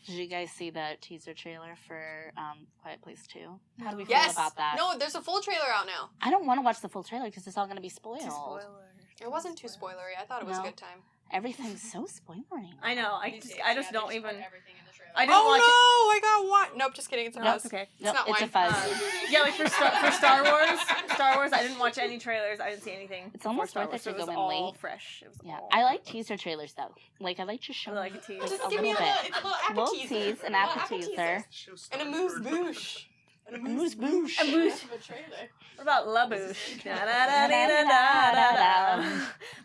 Did you guys see the teaser trailer for Quiet Place 2? How do we feel about that? No, there's a full trailer out now. I don't want to watch the full trailer because it's all going to be spoiled. It wasn't too spoilery. I thought it was a good time. Everything's so spoilery. I know. I just don't even. I didn't watch I got one. Nope, just kidding. It's a fuzz. Okay. Nope, not it's wine. a fuzz. Yeah, like for Star Wars, I didn't watch any trailers. I didn't see anything. It's almost worth it to go in all late. Fresh. It was all I like teaser trailers though. Like I like to show. I like a tease. Just a give me little bit. It's a little We'll appetizer. tease an appetizer. And a moose boosh. A moose boosh. A boosh. What about La Bouche?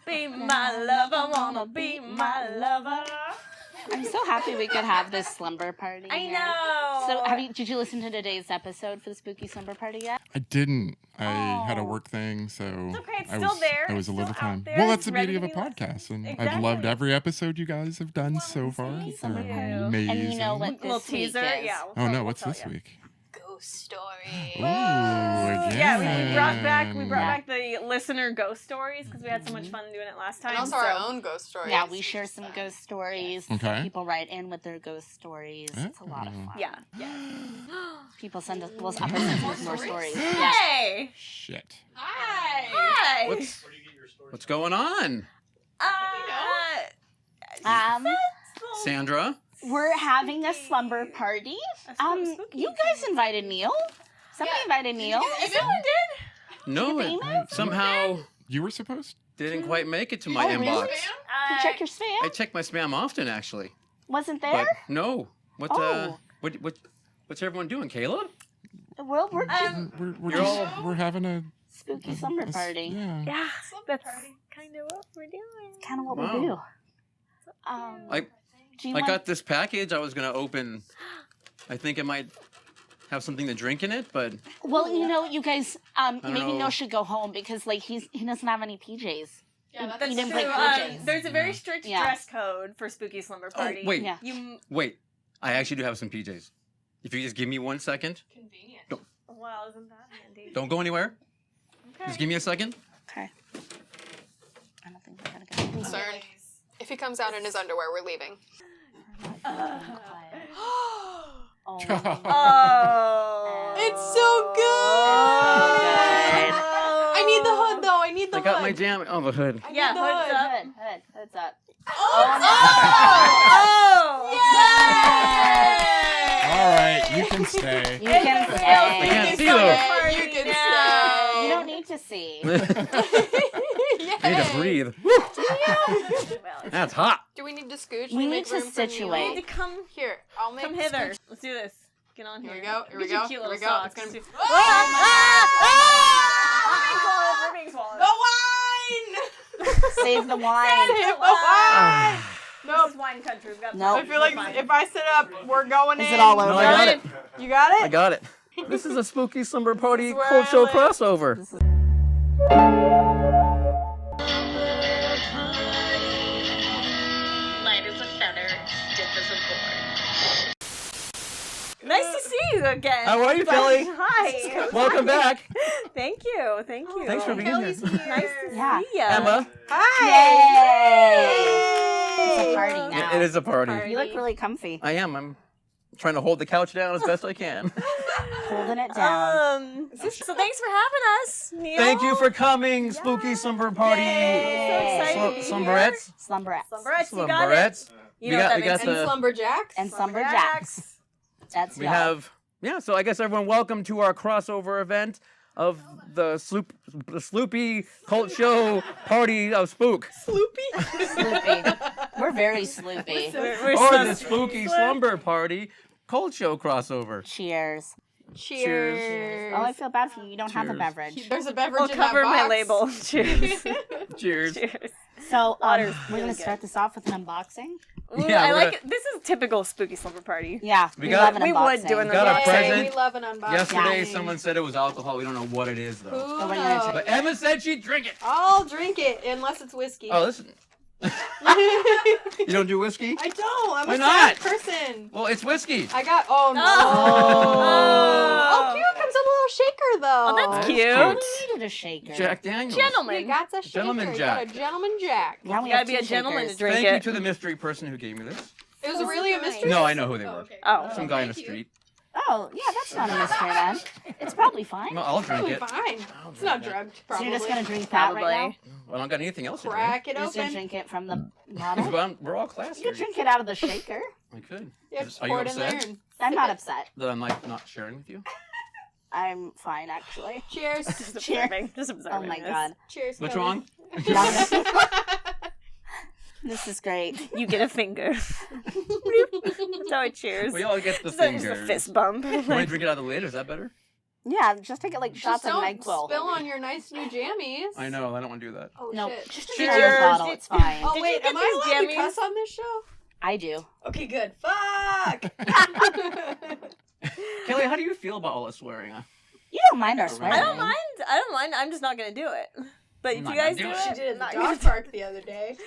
Be my lover, wanna be my lover. I'm so happy we could have this slumber party. I here. know. So, did you listen to today's episode for the Spooky Slumber Party yet? I didn't. I had a work thing, so It's okay, it's I still was, there. I was It's a little still out time. there. Well, that's the It's beauty of ready a to be podcast, and I've Exactly. loved every episode you guys have done so far. They're amazing. And you know what Little this week teaser. is? Yeah. Oh no, what's this week? Ghost story. Ooh, again. Yeah, we brought back the listener ghost stories because we had so much fun doing it last time. And also our own ghost stories. Yeah, we share some ghost stories. Okay. People write in with their ghost stories. It's a lot of fun. Yeah. People send us more stories. Hey. Shit. Hi. Hi. What's going on? Sandra? We're having a slumber party. You guys invited Neil. Somebody invited Neil. Someone did. No, Is it famous? somehow You were supposed? didn't quite make it to my Oh, inbox. really? Did you check your spam? I check my spam often, actually. Wasn't there? But no. Oh. What's everyone doing, Caleb? Well, we're just We're having a spooky slumber party. Yeah. Yeah, that's kind of what we're doing. Kind of what Wow. we do. Do you I want- got this package I was going to open. I think it might have something to drink in it, but Well, you guys, maybe know. Neil should go home because he doesn't have any PJs. Yeah, That's didn't true. break PJs. There's a very strict Yeah. dress code for Spooky Slumber Party. wait. Yeah. wait. I actually do have some PJs. If you just give me 1 second. Convenient. Well, isn't that handy? Don't go anywhere. Okay. Just give me a second. Okay. I don't think we're gonna go. Concerned. If he comes out in his underwear, we're leaving. Oh. Oh. It's so good. I need the hood though. I need the I hood. got my jam. Oh, the hood. I need Yeah, the hood's hood. up. Hood's up. Oh! All right, you can stay. You can I stay. can't see stay. though. You can now. stay. You don't need to see. I need to breathe. That's hot. Do we need to scooch? We need make to room for Neil? situate. You need to come Here, I'll make. hither. scooch. Let's do this. Get on here. Here we go. Here we Look at your go. cute Here we little go. socks. It's gonna be. We're being swallowed. The wine. Save the wine. Save the wine. This Nope. is wine country. We've got Nope. I feel like if I sit up, we're going in. Is it all over? No, I got it. You got it? I got it. This is a Spooky Slumber Party This is where cold I show live. crossover. Light as a feather, stiff as a board. Nice to see you again. How are you, Kelly? Hi. Welcome back. Thank you. Thank you. Thanks for being here. Nice to Yeah. see you. Emma. Yay! It's a party now. It is a party. You look really comfy. I am. I'm trying to hold the couch down as best I can. Holding it down. So thanks for having us, Neil. Thank you for coming, Spooky Slumber Party. So excited to be here. Slumberettes. Slumberettes. Slumberettes, you got it. Slumberettes. You know what that means. And Slumberjacks. And Slumberjacks. That's We y'all. have, so I guess everyone welcome to our crossover event of the Sloopy Cult Show Party of Spook. Sloopy. We're very sloopy. We're Or so the Spooky Slumber Party Cult Show crossover. Cheers. Cheers. Oh, I feel bad for you. You don't have a Cheers. beverage. There's a beverage I'll in cover that my box. label. Cheers. Cheers. Cheers. So, Water's we're really going to start good. this off with an unboxing. Ooh, Yeah, I we're like gonna- it. This is typical Spooky Slumber Party. Yeah, We we got- love an we unboxing. would do an Got a unboxing. present. We love an unboxing. Yesterday, someone said it was alcohol. We don't know what it is, though. Who So what are you gonna knows? But Emma said she'd drink it. I'll drink it unless it's whiskey. Oh, listen. You don't do whiskey? I don't. I'm Why a not? sad person. Well, it's whiskey. I got. Oh no. Oh. Oh, cute. Comes in a little shaker though. Oh, that's That's cute. cute. You needed a shaker. Jack Daniels. Gentlemen. You got a shaker. Gentleman You Jack. got a gentleman jack. Now we You gotta have be a two gentleman shakers. to drink Thank it. you to the mystery person who gave me this. It was really a mystery? No, I know who they were. Okay. Oh. Some guy in a Thank you. street. Oh, yeah, that's not a mystery then. It's probably fine. No, I'll drink Probably it. fine. It's not drugged, So probably. you're just gonna drink that Probably. right I don't got anything else to drink. Crack it now? You're just gonna open. drink it from the bottle? But we're all classy. You could drink it out of the shaker. I could. Yeah, just Are you pour it in there upset and I'm not sip it. upset. that I'm like not sharing with you? I'm fine, actually. Cheers. Just Cheers. observing. Just observing. Oh my this. god. Cheers. What's Cody. wrong? This is great. You get a finger. So I cheers. We all get the Just a fingers. fist bump. Want to drink it out of the lid? Is that better? Yeah, just take it like Just shots of don't NyQuil. spill on your nice new jammies. I know. I don't want to do that. Oh, No, shit. just Cheers. drink it out of the bottle. It's fine. Oh, Did you wait, get am I these allowed to jammies? cuss on this show? I do. Okay, good. Fuck! Kelly, how do you feel about all this swearing? You don't mind our swearing. I don't mind. I don't mind. I'm just not gonna do it. But if I'm you not guys gonna do do it, it. She did I'm not the gonna dog do park the other day.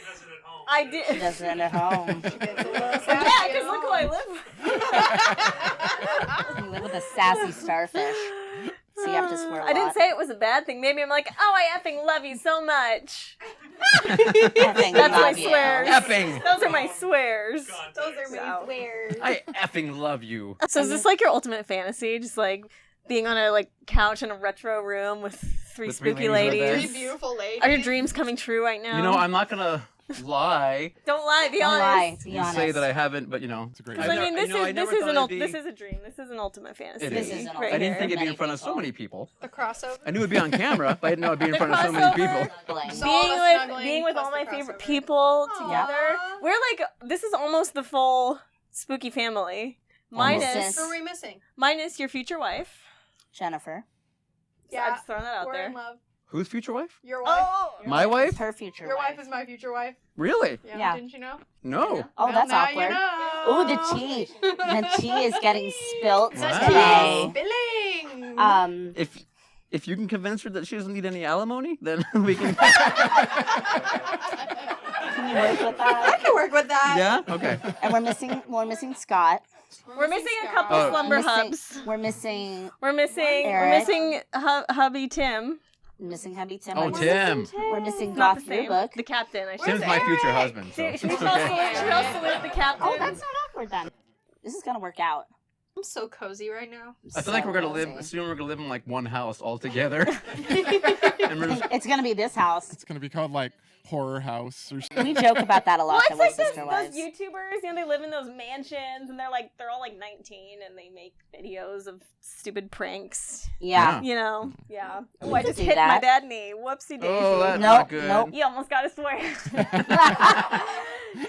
I She did. does it at home. She gets a little sassy Yeah, at because look who home. I live. You live with a sassy starfish. So you have to swear a lot. I didn't say it was a bad thing. Maybe I'm like, oh, I effing love you so much. Effing That's my love you. swears. Effing. Those are my swears. Those are my So. swears. I effing love you. So is this like your ultimate fantasy? Just like being on a like couch in a retro room with three With three spooky ladies on a ladies? Three beautiful ladies. Are your dreams coming true right now? You know, I'm not gonna lie Don't lie. Be Don't honest. lie. Be and honest. say that I haven't, but you know. It's a great Because I mean, this I is never this is thought an it'd be- this is a dream. This is an ultimate fantasy. It This is. is an right I didn't here. think it'd be in Many front of so people. many people. The crossover. I knew it'd be on camera, but I didn't know it'd be in The front of so many crossover. people. Blame. So- all the snuggling Being with plus all the my favorite crossover. people Aw. together. We're like this is almost the full spooky family. Almost. Minus Who are we missing? minus your future wife. Jennifer. So I'm just throwing that out we're there. in love. Who's future wife? Your wife. My It's wife? her future Your wife. wife is my future wife. Really? Yeah. Yeah. Didn't you know? No. Oh, Well, that's now awkward. You know. Ooh, the tea. The tea is getting spilt Wow. today. Spilling. If you can convince her that she doesn't need any alimony, then we can. Can you work with I that? can work with that. Yeah. Okay. And we're missing Scott. We're missing a couple Oh. slumber Missing- hubs. We're missing We're missing Eric. hubby Tim. hubby Tim. Oh, We're Tim. We're missing Not Goth the same. Yearbook. The captain. I should Tim's say. my future Eric. husband, so Should we it's tell okay. salute the captain? Oh, that's not awkward then. This is gonna work out. I'm so cozy right now. I feel like So we're gonna live cozy. soon. We're gonna live in like one house all together. And we're just, It's gonna be this house. It's gonna be called like Horror House or something. We joke about that a lot. Well, that it's we're like sister those wives. YouTubers, you know, they live in those mansions and they're all like 19 and they make videos of stupid pranks. Yeah. You know? Yeah. Oh, We I could just do hit my that. bad knee. Whoopsie daisy. oh, that's Nope, not good. nope. You almost got to swear.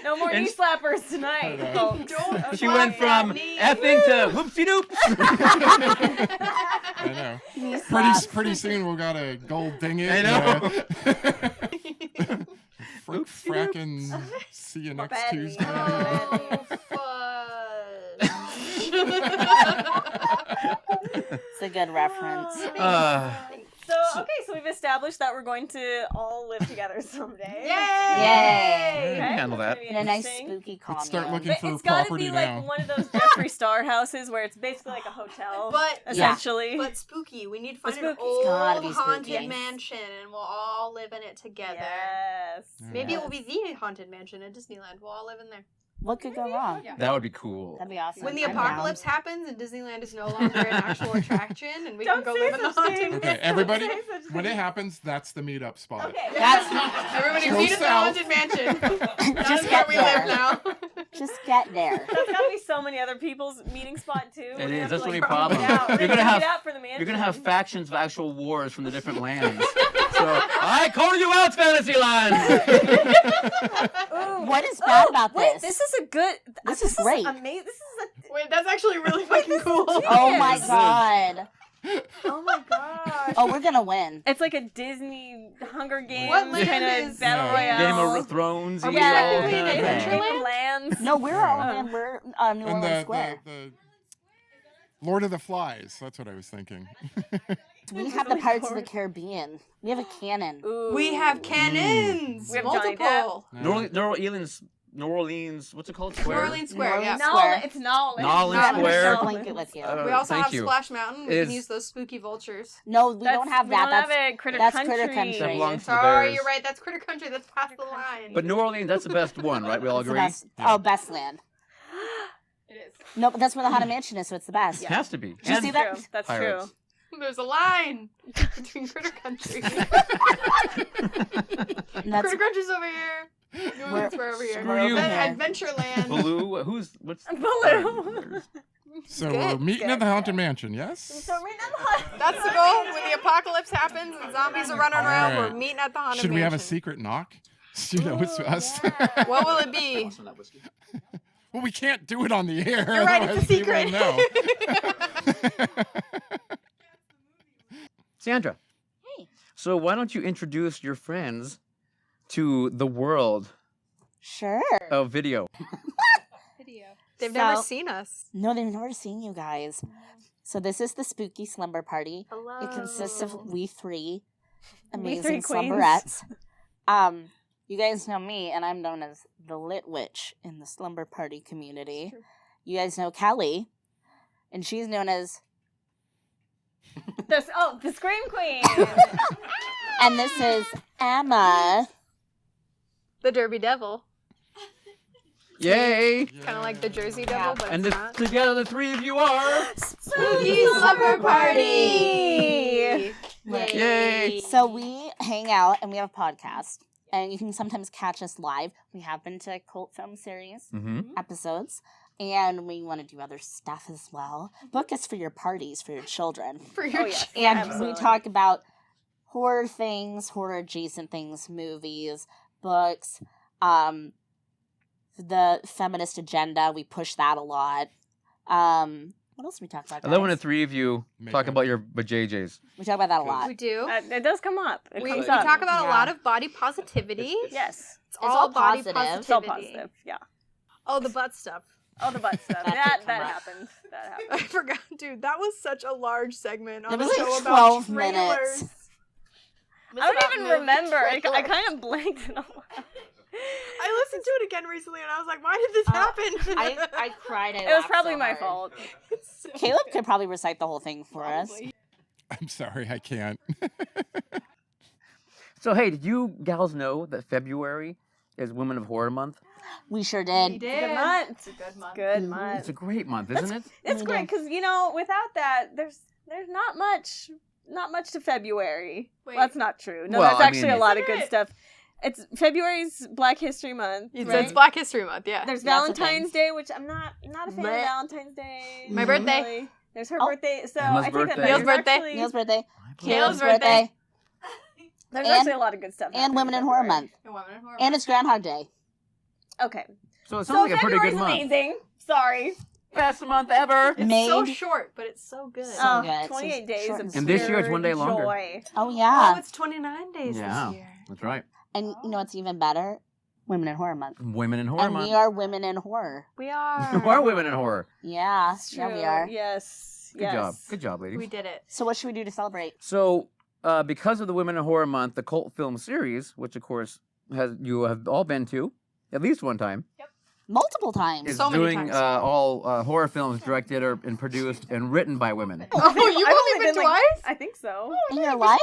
No more knee And- slappers tonight, folks. Don't She slap went from that knee. effing to whoopsie doops. I know. Knee slap. Pretty soon we'll gotta gold ding it. I know. Frackin' see you next bad knee. Tuesday. It's a good reference. So we've established that we're going to all live together someday. Yay! Yay! Yeah, handle that's that. gonna be In a nice interesting. spooky commune. Let's start looking But for it's gotta property be now. like one of those Jeffree Star houses where it's basically like a hotel, But essentially. But spooky. We need to find an spooky. It's gotta old be spooky. haunted mansion, and we'll all live in it together. Yes. Maybe it will be the haunted mansion at Disneyland. We'll all live in there. What could go wrong? That would be cool. That'd be awesome. When the I'm down. apocalypse happens and Disneyland is no longer an actual attraction, and we Don't can go say live in the such haunted things. Okay, mansion. everybody, Don't say such when it things. happens, that's the meetup spot. Okay. That's Everybody Go meet at the south. haunted mansion. That's Just where get we there. live now. just get there. There's gotta be so many other people's meeting spot too. It We're is. gonna That's have the to, only problem. Get out. You're We're gonna get have- out for the mansion. You're gonna have factions of actual wars from the different lands. So I call you out, Fantasyland. Ooh. What is bad about Wait, this? this is a good. This is great. Amazing. This is a. Wait, that's actually really fucking cool. Oh my Yes. god. Oh my gosh. Oh, we're gonna win. It's like a Disney Hunger Games What land kind is- of battle Yeah. royale. Game of Thrones. Are all we that. technically in Okay. Game Adventureland? of Lands. No, we're all Oh. in. We're New And Orleans Square. the Lord of the Flies. That's what I was thinking. We have the Pirates of the Caribbean. We have a cannon. Ooh. We have cannons. We have Johnny multiple. New Orleans. What's it called? New Square. Orleans Square, yeah. Orleans No, Square. it's Nolan. Nolan I'm gonna Square. share a blanket with you. Uh, We also thank have you. Splash Mountain. We Is- can use those spooky vultures. No, we don't have We that. don't That's have it. Critter that's Country. Critter Country. That belongs to the Sorry, Bears. you're right. That's Critter Country. That's past the line. But New Orleans, that's the best one, right? We all that's the agree. best. Oh, best land. No, but that's where the Haunted Mansion is, so it's the best. It has to be. Did you see that? True. That's Pirates. true. There's a line between Critter Country. And that's Critter Country's over here. We're over here. Screw you. Then Adventureland. Baloo, what's Baloo. So Good, we're meeting at the Haunted Mansion, yes? So right now, That's the goal. When the apocalypse happens and zombies are running around, Alright. we're meeting at the Haunted Should we have a Mansion. secret knock? So you know it's us. What will it be? Well, we can't do it on the air. You're right, it's a otherwise people secret. know. Sandra? Hey. So why don't you introduce your friends to the world sure. of video? They've never So- seen us. No, they've never seen you guys. So this is the Spooky Slumber Party. Hello. It consists of we three amazing three queens. slumberettes. You guys know me, and I'm known as the Lit Witch in the Slumber Party community. You guys know Kelly, and she's known as... the Scream Queen. And this is Emma. The Derby Devil. Yay! Kind of like the Jersey Devil, but And it's this, not. together the three of you are... Spooky Slumber Party! Yay! So we hang out, and we have a podcast. And you can sometimes catch us live. We have been to cult film series Mm-hmm. episodes. And we want to do other stuff as well. Book us for your parties for your children. For your yes. And Absolutely. we talk about horror things, horror adjacent things, movies, books, the feminist agenda. We push that a lot. What else do we talk about? I love when the guys? three of you Make talk up. about your vajayjays. We talk about that a lot. We do. It does come up. It We comes talk up. about a Yeah. lot of body positivity. Yes. It's all all body positive. positivity. It's all positive. Yeah. Oh, the butt stuff. Oh, the butt stuff. That that did come up. happened. That I happened. forgot, dude. That was such a large segment on It the was show like about 12 trailers. minutes. I don't even remember. I kind of blanked. I listened to it again recently, and I was like, "Why did this happen?" I cried. It was probably my fault. Caleb could probably recite the whole thing for us. I'm sorry, I can't. So hey, did you gals know that February is Women of Horror Month? We sure did. Good month. It's a good month. Good Mhm. month. It's a great month, isn't it? It's We great do. because without that, there's not much to February. Wait. Well, that's not true. No, Well, there's I actually mean- a lot of Isn't good it? stuff. It's February's Black History Month. So right? it's Black History Month, yeah. There's That's a Valentine's Day, which I'm not a fan Bleh. of Valentine's Day. My birthday. Really. There's her Oh. birthday. So Emma's I think birthday. that Neil's there's birthday. actually, Neil's birthday. Caleb's birthday. there's And- actually a lot of good stuff. And happening Women in February. Horror Month. And it's Groundhog Day. Okay. So it So sounds like a pretty February's good month. amazing. Sorry. Best month ever. It's Made. so short, but it's so good. So good. It's 28 days short of and And this year it's pure one day longer. joy. Oh, yeah. Oh, it's 29 days Yeah. this year. That's right. And you know what's even better? Women in Horror Month. Women in Horror And Month. we are women in horror. We are. You are women in horror. Yeah. It's Yeah, true. we are. Yes. Good yes. job. Good job, ladies. We did it. So what should we do to celebrate? So, because of the Women in Horror Month, the cult film series, which of course you have all been to at least one time, Multiple times. is So many doing times. all horror films directed and produced and written by women. Oh, you've I've only been like- twice? I think so. In your life?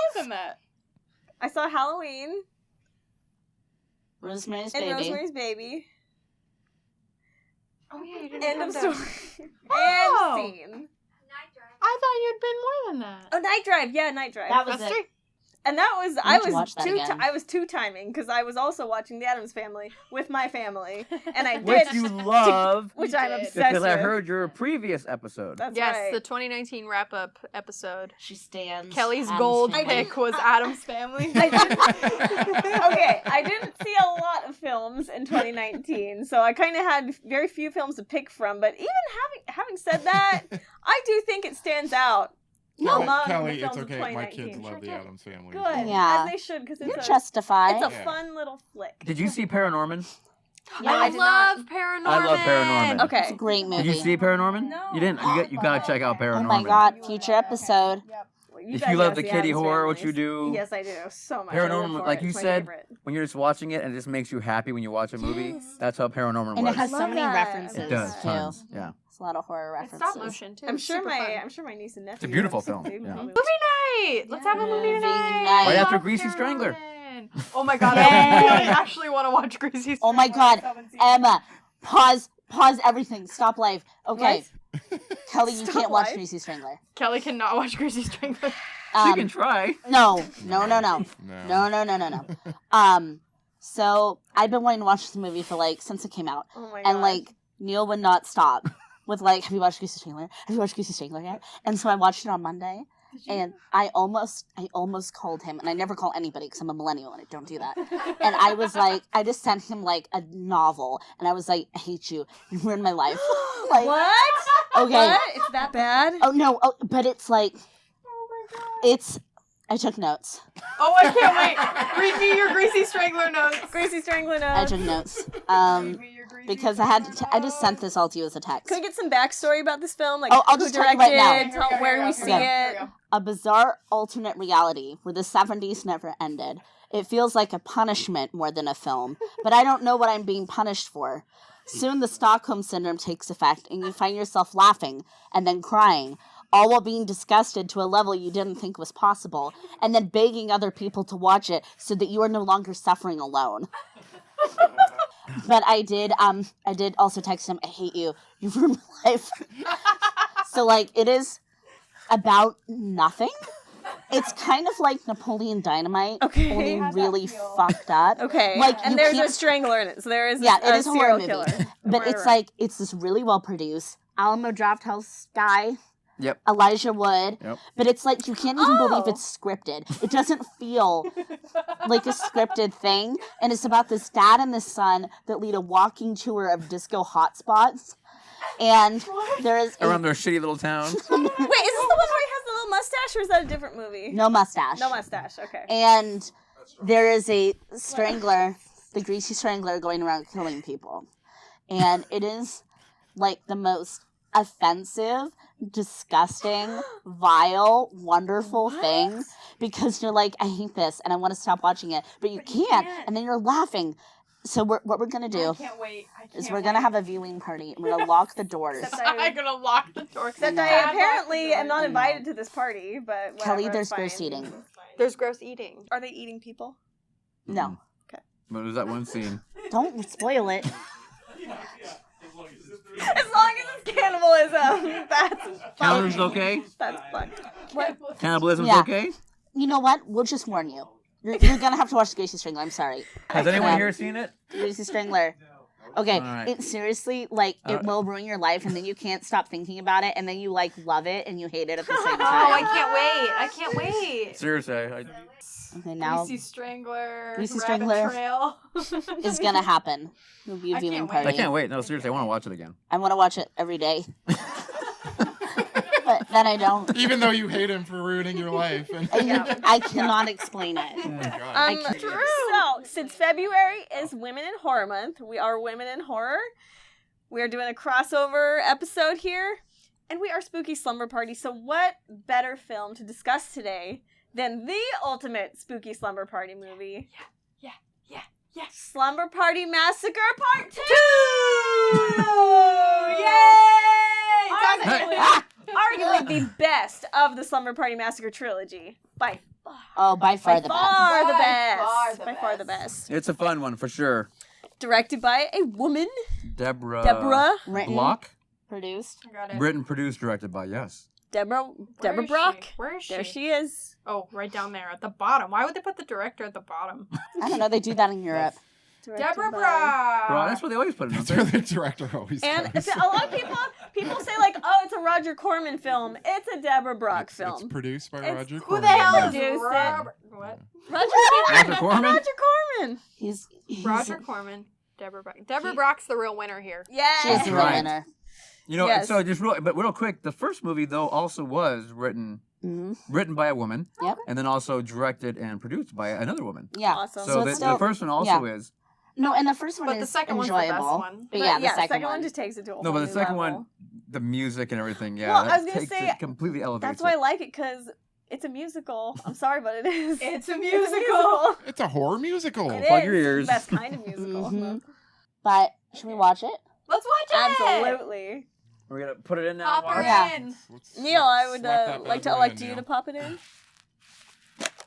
I saw Halloween Rosemary's and Baby. Rosemary's Baby. Oh, yeah, you didn't End come of down. story. Oh. End scene. I thought you'd been more than that. Oh, Night Drive. Yeah, Night Drive. That was That's it. three. And that was I need to watch that two. again. I was two timing because I was also watching The Addams Family with my family, and I Which did, you love which I'm did. obsessed because I with. heard your previous episode. That's Yes, right. the 2019 wrap-up episode. She stands. Kelly's Adam's gold Family. pick was Adam's Family. Okay, I didn't see a lot of films in 2019, so I kind of had very few films to pick from. But even having said that, I do think it stands out. No, among Kelly, the it's films of okay. My 2019. kids love the Addams Family. Good, Yeah. as they should, because You're it's justified. a Yeah. fun little flick. Did you see Paranorman? Yeah, I I did love Paranorman. I love Paranorman. Okay. It's a great movie. Did you see Paranorman? No. You didn't. You gotta check out Paranorman. Oh my god, future episode. Well, If guys you love gotta the see kitty Addams horror, what Family. you do. Yes, I do so much. I Paranorman, live for like it. you It's my said, favorite. when you're just watching it and it just makes you happy when you watch a movie. That's how Paranorman And was. it has so love many that. references It does, too. tons. Yeah. It's a lot of horror It's references. stop motion too. I'm sure Super fun. my niece and nephew. a beautiful have film, seen yeah. probably- Movie night. Let's have a movie Movie night. night. Right I after love Greasy Strangler. Paranorman. Oh my god, Yay. I actually want to watch Greasy Strangler. Oh my god, Emma, pause Pause everything. Stop live. Okay. Kelly, you Stop can't watch live? Greasy Strangler. Kelly cannot watch Greasy Strangler. She can try. No. So I've been wanting to watch this movie for since it came out. Oh my And god. Neil would not stop with have you watched Greasy Strangler? Have you watched Greasy Strangler yet? And so I watched it on Monday. And I almost called him, and I never call anybody because I'm a millennial and I don't do that. And I was I just sent him a novel, and I was like, I hate you. You ruined my life. What? Okay. What? It's that bad? Oh no. Oh, but it's it's. I took notes. Oh, I can't wait. Read me your Greasy Strangler notes. Greasy Strangler I notes. took notes. Read me your Greasy Because I just sent this all to you as a text. Can we get some backstory about this film? I'll who just tell you right directed, now. where do we see Okay. it? A bizarre alternate reality where the 70s never ended. It feels like a punishment more than a film, but I don't know what I'm being punished for. Soon the Stockholm Syndrome takes effect, and you find yourself laughing and then crying, all while being disgusted to a level you didn't think was possible, and then begging other people to watch it so that you are no longer suffering alone. But I did also text him, I hate you. You ruined my life. So, it is about nothing. It's kind of like Napoleon Dynamite, Okay. only really fucked up. Okay. You And there's a can't- strangler in it, so there is it a is a horror serial movie. killer. But Right, it's right. it's this really well produced Alamo Drafthouse guy, Yep. Elijah Wood. Yep. But it's you can't even believe Oh. it's scripted. It doesn't feel like a scripted thing. And it's about this dad and this son that lead a walking tour of disco hotspots. And there is Around their shitty little town. Wait, is this the one where he has the little mustache, or is that a different movie? no mustache. No mustache, okay. And there is a strangler, the Greasy Strangler, going around killing people. And it is the most offensive, disgusting, vile, wonderful thing, because you're I hate this and I want to stop watching it, but you can't, and then you're laughing. So what we're going to do I can't wait. is we're going to have a viewing party, and we're going to lock the doors. I'm gonna lock the door. Except I apparently am not invited to this party, but whatever, Kelly, it's there's fine. gross eating. There's gross eating. Are they eating people? No. But there's that one scene. Don't spoil it. As long as it's cannibalism, that's Cannibalism's okay? that's fun. What? Cannibalism's Yeah. okay? You know what? We'll just warn you. You're going to have to watch the Greasy Strangler. I'm sorry. Has anyone here seen it? Greasy Strangler. Okay, Alright. it seriously, it will ruin your life, and then you can't stop thinking about it, and then you, love it, and you hate it at the same Oh, I time. can't wait. I can't wait. Seriously, Okay, now Greasy Strangler. Greasy Rabbit Strangler Trail. it's gonna happen. It'll be a I viewing can't wait. party. I can't wait. No, seriously, I want to watch it again. I want to watch it every day. But then I don't. Even though you hate him for ruining your life. And I cannot explain it. oh my God. So, since February is Women in Horror Month, we are Women in Horror. We are doing a crossover episode here, and we are Spooky Slumber Party. So, what better film to discuss today than the ultimate Spooky Slumber Party movie? Yeah. Slumber Party Massacre Part 2! Yay! Arguably the best of the Slumber Party Massacre trilogy. By Oh, by far the best. far the By best. far the By far best. the best. It's a fun one for sure. Directed by a woman, Deborah Written, Block. produced. I got it. Written, produced, directed by, yes. Deborah Where is Brock. she? Where is she? There she is. Oh, right down there at the bottom. Why would they put the director at the bottom? I don't know. They do that in Europe. Directed Deborah by- Brock. Bro, that's what they always put it. That's Don't where they? the director always And goes. a lot of people say oh, it's a Roger Corman film. It's a Deborah Brock It's film. produced by It's- Roger Who Corman. the hell is Produced it. Robert? What? Roger Corman? Roger Corman. He's Roger Corman. Deborah Brock. Deborah Brock's the real winner here. She's Yeah. the Right. winner. You know, Yes. so just real quick, the first movie though also was written by a woman, Yep. and then also directed and produced by another woman. Yeah. Awesome. So, it's the still- first one also yeah. is. No, and the first one But is the second one's the best enjoyable. one. But yeah, the second one one. just takes it to a No, whole but the new second level. one, the music and everything, yeah, Well, that I was gonna takes say, it completely elevates That's why I it. like it, because it's a musical. I'm sorry, but it is. It's a It's musical. It's a horror musical. It Plug is. your ears. The best kind of musical. Mhm. But should we watch it? Let's watch it. Absolutely. We're gonna put it in now. Pop her Yeah. in. Let's Neil, I would slap that like bad to boy elect in, you Neil. to pop it in.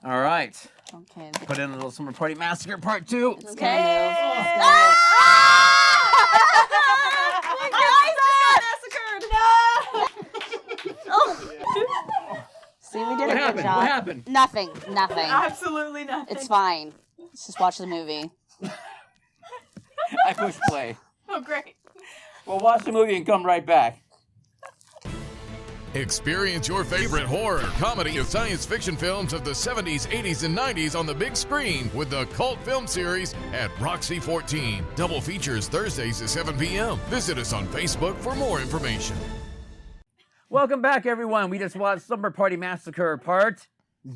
All right, Okay. put in a little Slumber Party Massacre Part 2. It's Okay. gonna move. It's gonna Ah! did a good happened? job. What happened? Nothing. Absolutely nothing. It's fine. Let's just watch the movie. I pushed play. Oh, great. We'll watch the movie and come right back. Experience your favorite horror, comedy, and science fiction films of the 70s, 80s, and 90s on the big screen with the Cult Film Series at Roxy 14. Double features Thursdays at 7 p.m. Visit us on Facebook for more information. Welcome back, everyone. We just watched Slumber Party Massacre Part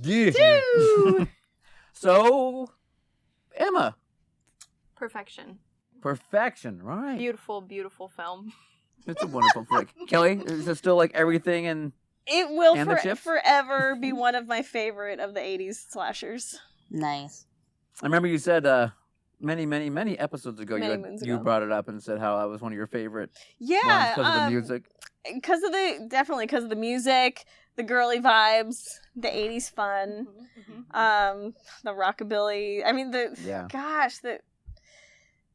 2. So, Emma. Perfection. Perfection, right. Beautiful, beautiful film. It's a wonderful flick. Kelly, is it still like everything and It will And the chips? forever be one of my favorite of the 80s slashers. Nice. I remember you said many episodes ago Many you moons you ago. brought it up and said how that was one of your favorite ones Yeah, because of the music. definitely because of the music, the girly vibes, the 80s fun, the rockabilly. I mean the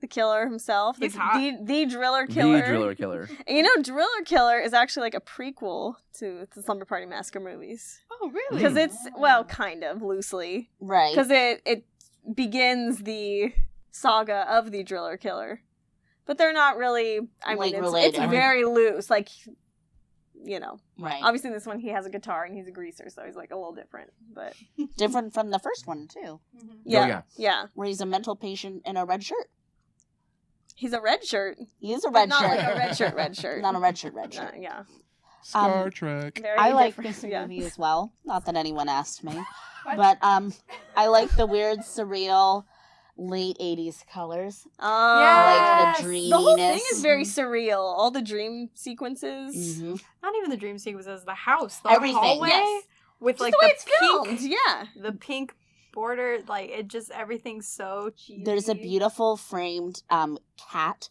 killer himself, He's hot. the Driller Killer. The Driller Killer. And you know, Driller Killer is actually like a prequel to the Slumber Party Massacre movies. Oh, really? Because it's, well, kind of, loosely. Right. Because it begins the saga of the Driller Killer. But they're not really, Like, it's related. very loose. Like, you know. Right. Obviously, in this one, he has a guitar and he's a greaser, so he's like a little different. But Different from the first one, too, yeah. where he's a mental patient in a red shirt. He's a red shirt. He is a But red not shirt. like a red shirt. Not a red shirt. Yeah. Star Trek. Very I like different. this Yeah. movie as well. Not that anyone asked me. But I like the weird, surreal, late 80s colors. Oh, I like the dreaminess. The whole thing is very surreal. All the dream sequences. Mhm. Not even the dream sequences, the house, the Everything, hallway, yes. with Just like the way the it's pink, filmed. Yeah. the pink border, like it just everything's so cheesy. There's a beautiful framed cat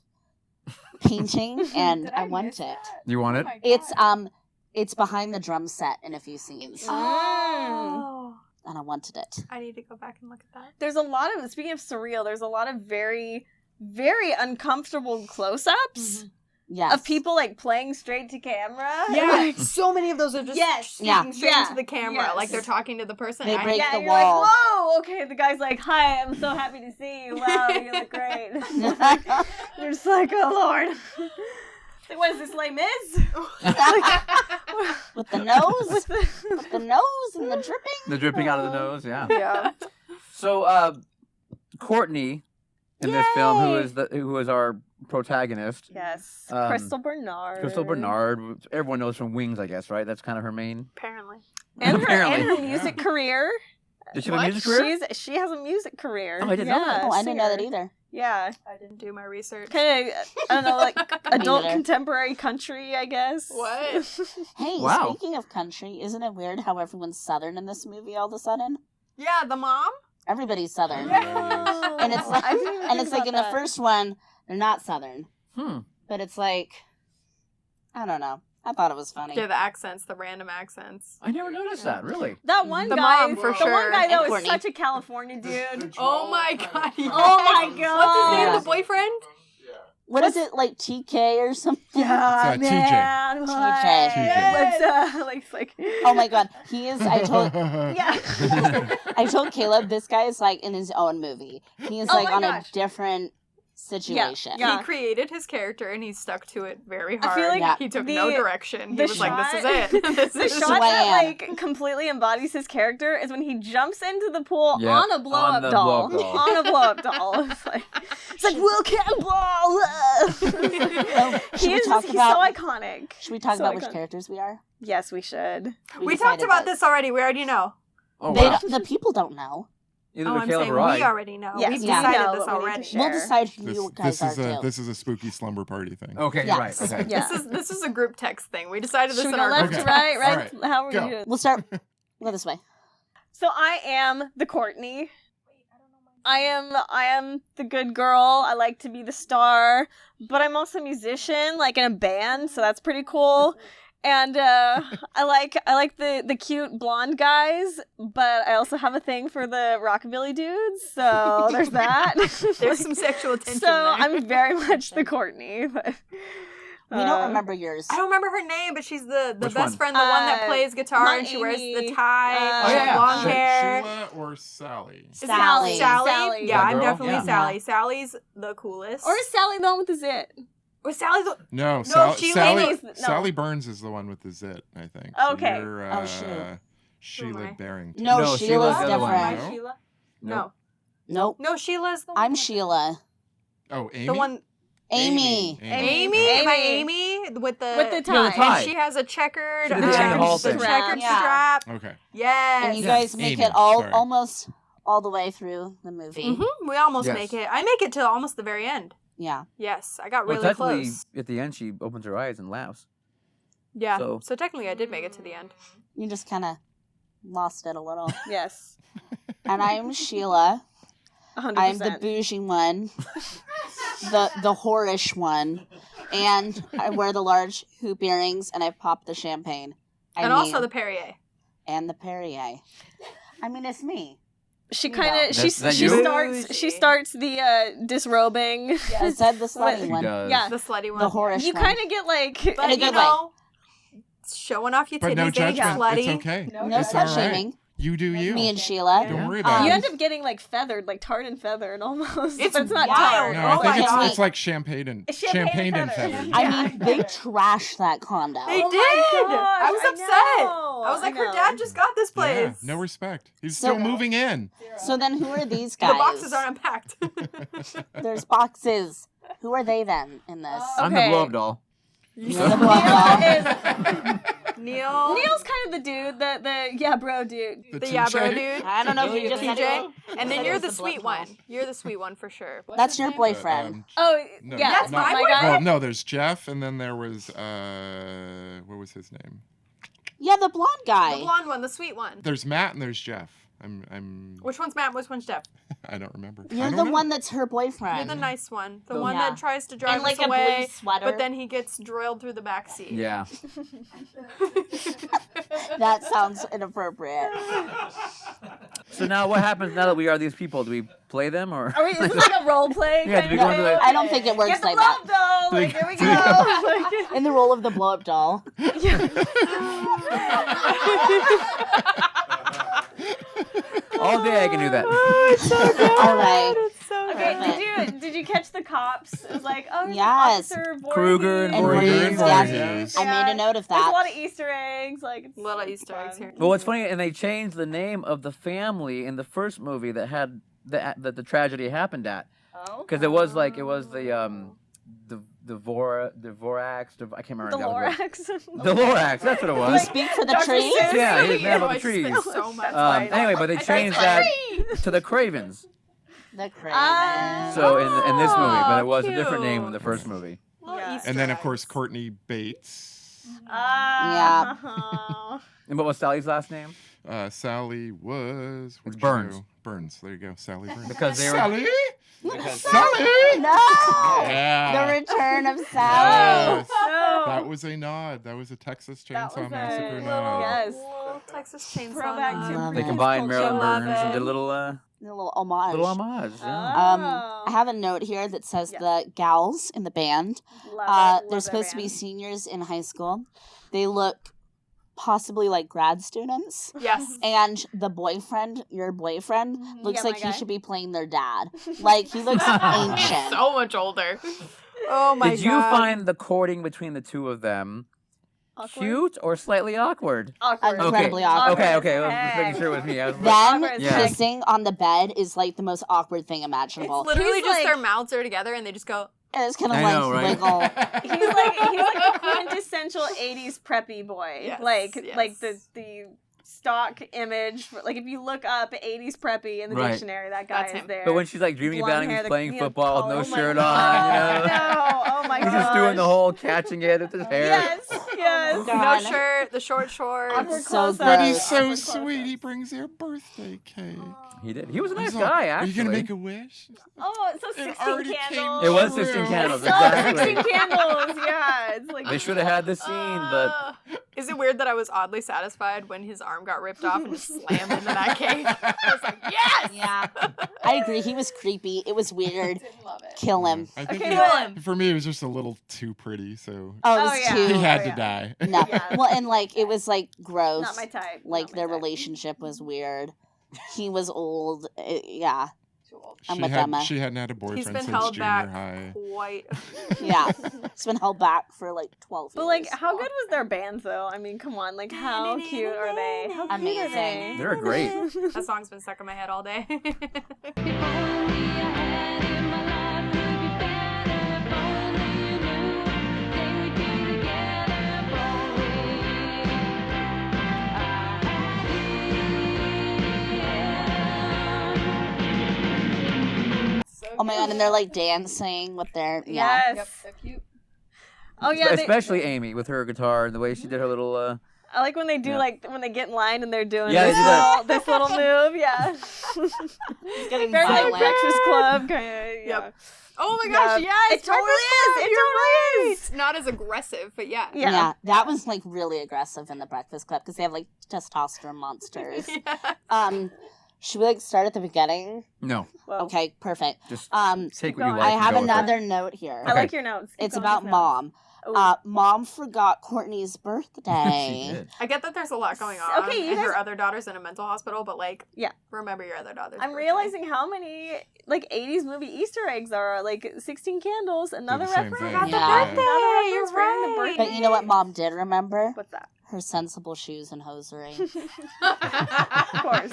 painting, and Did I miss want it. that? You want Oh it? my It's God. it's behind the drum set in a few scenes, Oh, and I wanted it. I need to go back and look at that. There's a lot of, speaking of surreal, there's a lot of very, very uncomfortable close-ups Yes. of people like playing straight to camera. Yeah, so many of those are just Yes. speaking Yeah. straight Yeah. into the camera, Yes. like they're talking to the person. They I- break Yeah, the you're wall. like, whoa, okay, the guy's like, hi, I'm so happy to see you. Wow, you look great. You're just like, oh, Lord. Like, what is this, Les Mis? With the nose, With the- with the nose and the dripping. The dripping out of the nose, yeah. Yeah. So Courtney in this film, Yay! who is our protagonist, Yes. Um, Crystal Bernard. Crystal Bernard, everyone knows from Wings, I guess, right? That's kind of her main. Apparently. And her Apparently. music career. Did she have a music career? She has a music career. Oh, I didn't know that. Oh, I didn't know that singer. either. Yeah. I didn't do my research. Kind of, I don't know, like adult neither. contemporary country, I guess. What? Hey, Wow. speaking of country, isn't it weird how everyone's Southern in this movie all of a sudden? Yeah, the mom? Everybody's Southern. Oh, And it's like, I didn't even and think it's like about in the that. first one, they're not Southern. Hmm. But it's like, I don't know. I thought it was funny. Yeah, the accents, the random accents. I never noticed that, really. That one The guy, mom, for the sure. one guy And though is Courtney. such a California dude. Oh my god. yes. Oh my god. What's his name? Yeah. The boyfriend? What is it, like TK or something? Yeah, It's, man. TJ. what? TJ. Let's, like, Oh my god. He is, I told yeah. I told Caleb this guy is like in his own movie. He is Oh like my on gosh. a different situation. Yeah. He created his character and he stuck to it very I hard. feel like Yeah. He took the- no direction. He the was like, this is shot- it. This The is shot that Swam. like completely embodies his character is when he jumps into the pool Yeah, on a blow on up the doll. blow-up doll. On a blow up doll. It's like Will Campbell. Should we He's talk so about iconic. Should we talk So about which about- characters we are? Yes, we should. We talked decided about that. this already. We already know. Oh, They wow. the people don't know. Either Oh, the I'm Caleb saying or I. we already know. Yes, We've we know, decided but this we need to already. share. We'll decide who This, you guys this is are a too. this is a spooky slumber party thing. Okay, Yes. right. Okay. Yeah. This is a group text thing. We decided this Should we in go our left group to text. right? Right? All right, How are we go. doing? We'll start. Go this way. So I am the Courtney. I am the good girl. I like to be the star, but I'm also a musician, like in a band, so that's pretty cool. And I like the cute blonde guys, but I also have a thing for the rockabilly dudes. So there's that. There's some sexual tension So there. I'm very much the Courtney. But We don't remember yours. I don't remember her name, but she's the Which best one? friend, the one that plays guitar not and she wears Amy. the tie, Oh, she has yeah. long Sh- hair. Sheila or Sally? Sally. Sally. Yeah, That I'm girl? definitely Yeah. Sally. Sally's the coolest. Or is Sally the one with the zit? Was Sally the... No, she Sally. Amy's- no. Sally Burns is the one with the zit, I think. Okay. You're, Oh, shoot. Sheila Who am I? Barrington. No, No, Sheila's Sheila's the other one. different. Am I Sheila? Nope. Nope. No, Sheila's the one. I'm Sheila. Oh, Amy? The one... Amy. Amy? Am I Amy? With the tie. tie. And she has a checkered, She did the Annie Hall thing. checkered Yeah. strap. Okay. Yes. And you Yeah. guys make Amy, it sorry. almost all the way through the movie. We almost Yes. make it. I make it to almost the very end. Yeah. Yes, I got Well, really technically, close. at the end, she opens her eyes and laughs. Yeah. so- So technically, I did make it to the end. You just kind of lost it a little. Yes. And I'm Sheila. 100%. I'm the bougie one, the whorish one, and I wear the large hoop earrings and I pop the champagne. Also the Perrier. and the Prairie. I mean, it's me. She kind of That's- that you? she starts the disrobing. I said the slutty She one, does. Yeah. The slutty one. the whorish You one. kind of get like But In a you good know, showing off your But titties, no getting judgment. slutty. It's okay. No It's slut all right. shaming. You do you. Me and Sheila. Don't worry Um, about you it. end up getting like feathered, like tarred and feathered almost. It's but it's not wild. tarred. No, Oh I think my God. it's like champagne and It's champagne and feathered. feathered. I mean, they trashed that condo. They Oh did. my gosh, I was I upset. know. I was like, I her know. dad just got this Yeah, place. no respect. He's So- still moving in. So then, who are these The guys? boxes are unpacked. There's boxes. Who are they then in this? I'm the Okay. blow up doll. You're the blow doll. Neil. Neil's kind of the dude, the yeah bro dude. The yeah bro TJ. dude. I don't know if you just said TJ. it. And then said it you're was the the sweet blood one. You're the sweet one for sure. That's your boyfriend. Oh No, yeah, That's not- my guy. Well, no, there's Jeff, and then there was what was his name? Yeah, the blonde guy. The blonde one, the sweet one. There's Matt and there's Jeff. I'm Which one's Matt? Which one's Jeff? I don't remember. I You're don't the know. one that's her boyfriend. You're the nice one. The The- one Yeah. that tries to drive In like us a blue away, sweater. but then he gets drilled through the back seat. Yeah. That sounds inappropriate. So now what happens now that we are these people? Do we play them or? Are we, is this like a role play? Yeah, kind do we of go into thing? the- I don't think it works Get the like blow that. though. Like here we go. Like, In the role of the blow up doll. All day I can do that. All right. okay, did you catch the cops? It was like, oh, there's Yes. an officer Kruger and And Voorhees. Voorhees, yes. Voorhees. I made a note of There's a that. lot of Easter eggs. Like it's Little it's Easter eggs fun. here. Well, what's funny, and they changed the name of the family in the first movie that had that the tragedy happened at, Oh. because it was the Vorax. I can't remember. The that was Lorax. what- The Lorax. That's what it You was. speak for the Dr. trees? Seuss. Yeah, he was mad Oh, about I the trees. smell so much. Anyway, but they changed that to the Cravens. The Cravens. Ah. So in this movie, but it was a cute. different name in the first movie. Little Yeah. Easter And then of eggs. course Courtney Bates. Ah. And what was Sally's last name? Sally was. It's where'd you Burns. go? Burns. There you go. Sally Burns. Because they were. Sally. Because Sally. No! Yeah. The return of Sally. Yes. No. That was a nod. That was a Texas That Chainsaw was Massacre a nod. yes. Little Texas Chainsaw. Throwback Nod. to Love they it. combined Marilyn Love Burns and it. did a little A little homage. homage. Yeah. Oh. I have a note here that says Yes. the gals in the band. Love it. Love They're that supposed to be band. seniors in high school. They look possibly like grad students. Yes. And the boyfriend, your boyfriend, looks Yeah, like my he guy. should be playing their dad. Like, he looks ancient. So much older. Oh my god. Did you find the courting between the two of them Awkward? cute or slightly awkward? Awkward. Incredibly okay. awkward. Okay. I was just making sure it was me. I was like, Them Awkward as Yeah. kissing on the bed is like the most awkward thing imaginable. It's literally He's just like- their mouths are together and they just go. And it's kind of I like know, right? wiggle. He's like the quintessential '80s preppy boy. Yes, like yes. the stock image. Like if you look up '80s preppy in the Right. dictionary, that guy That's is him. there. but when she's like dreaming about Blonde him, hair, he's the- playing yeah, football with no oh my shirt God. on, you know? No, oh my god. He's just doing the whole catching it with his hair. Yes. No God. shirt, the short shorts. Awkward So close-up. But gross. he's so Awkward sweet. close-up. He brings you a birthday cake. He did. He was a nice He's like, guy, Are actually. you gonna make a wish? Oh, it's so It 16 already candles. It was True. 16 candles, So exactly. 16 candles. Yeah, it's like They should have had the scene, but Is it weird that I was oddly satisfied when his arm got ripped off and just slammed into that cake? I was like, yes! Yeah. I agree. He was creepy. It was weird. Didn't love it. Kill him. I think Kill him. for me, it was just a little too pretty, so Oh, it was yeah. too. he had to yeah. die. No. Yeah. Well, and like it was like gross. Not my type. Like Not my their type. relationship was weird. He was old. Yeah. Too old. I'm with Emma. She hadn't had a boyfriend He's been since held junior back high. quite. Yeah. It's been held back for like 12 years. But like, how good was their band though? I mean, come on, like, how cute are they? How cute are Amazing. they? They're great. That song's been stuck in my head all day. Oh my god, and they're like dancing with their Yes. so cute. Oh yeah. Especially Amy with her guitar and the way she did her little. I like when they do Yeah. like when they get in line and they're doing Yeah, this, they do that. this little move. Yeah. getting Very like violent. Breakfast Club kind of. Yeah. Yep. Oh my gosh, Yeah. yes! It totally is. It You're totally right. Not as aggressive, but yeah. Yeah. That was like really aggressive in the Breakfast Club because they have like testosterone monsters. Yeah. Should we like start at the beginning? No, Well, Okay, perfect. just I take what you going. like. and have go with it. another note here. I like your notes. Keep It's going about with notes. mom. Ooh. Mom forgot Courtney's She birthday. did. I get that there's a lot going on. Okay, you and guys- her other daughter's in a mental hospital, but like, Yeah. remember your other daughter's I'm birthday. realizing how many like 80s movie Easter eggs are. Like 16 Candles, another the same reference. thing. Another Yeah. reference, another reference You're for the right. birthday. But you know what mom did remember? What's that? Her sensible shoes and hosiery. Of course.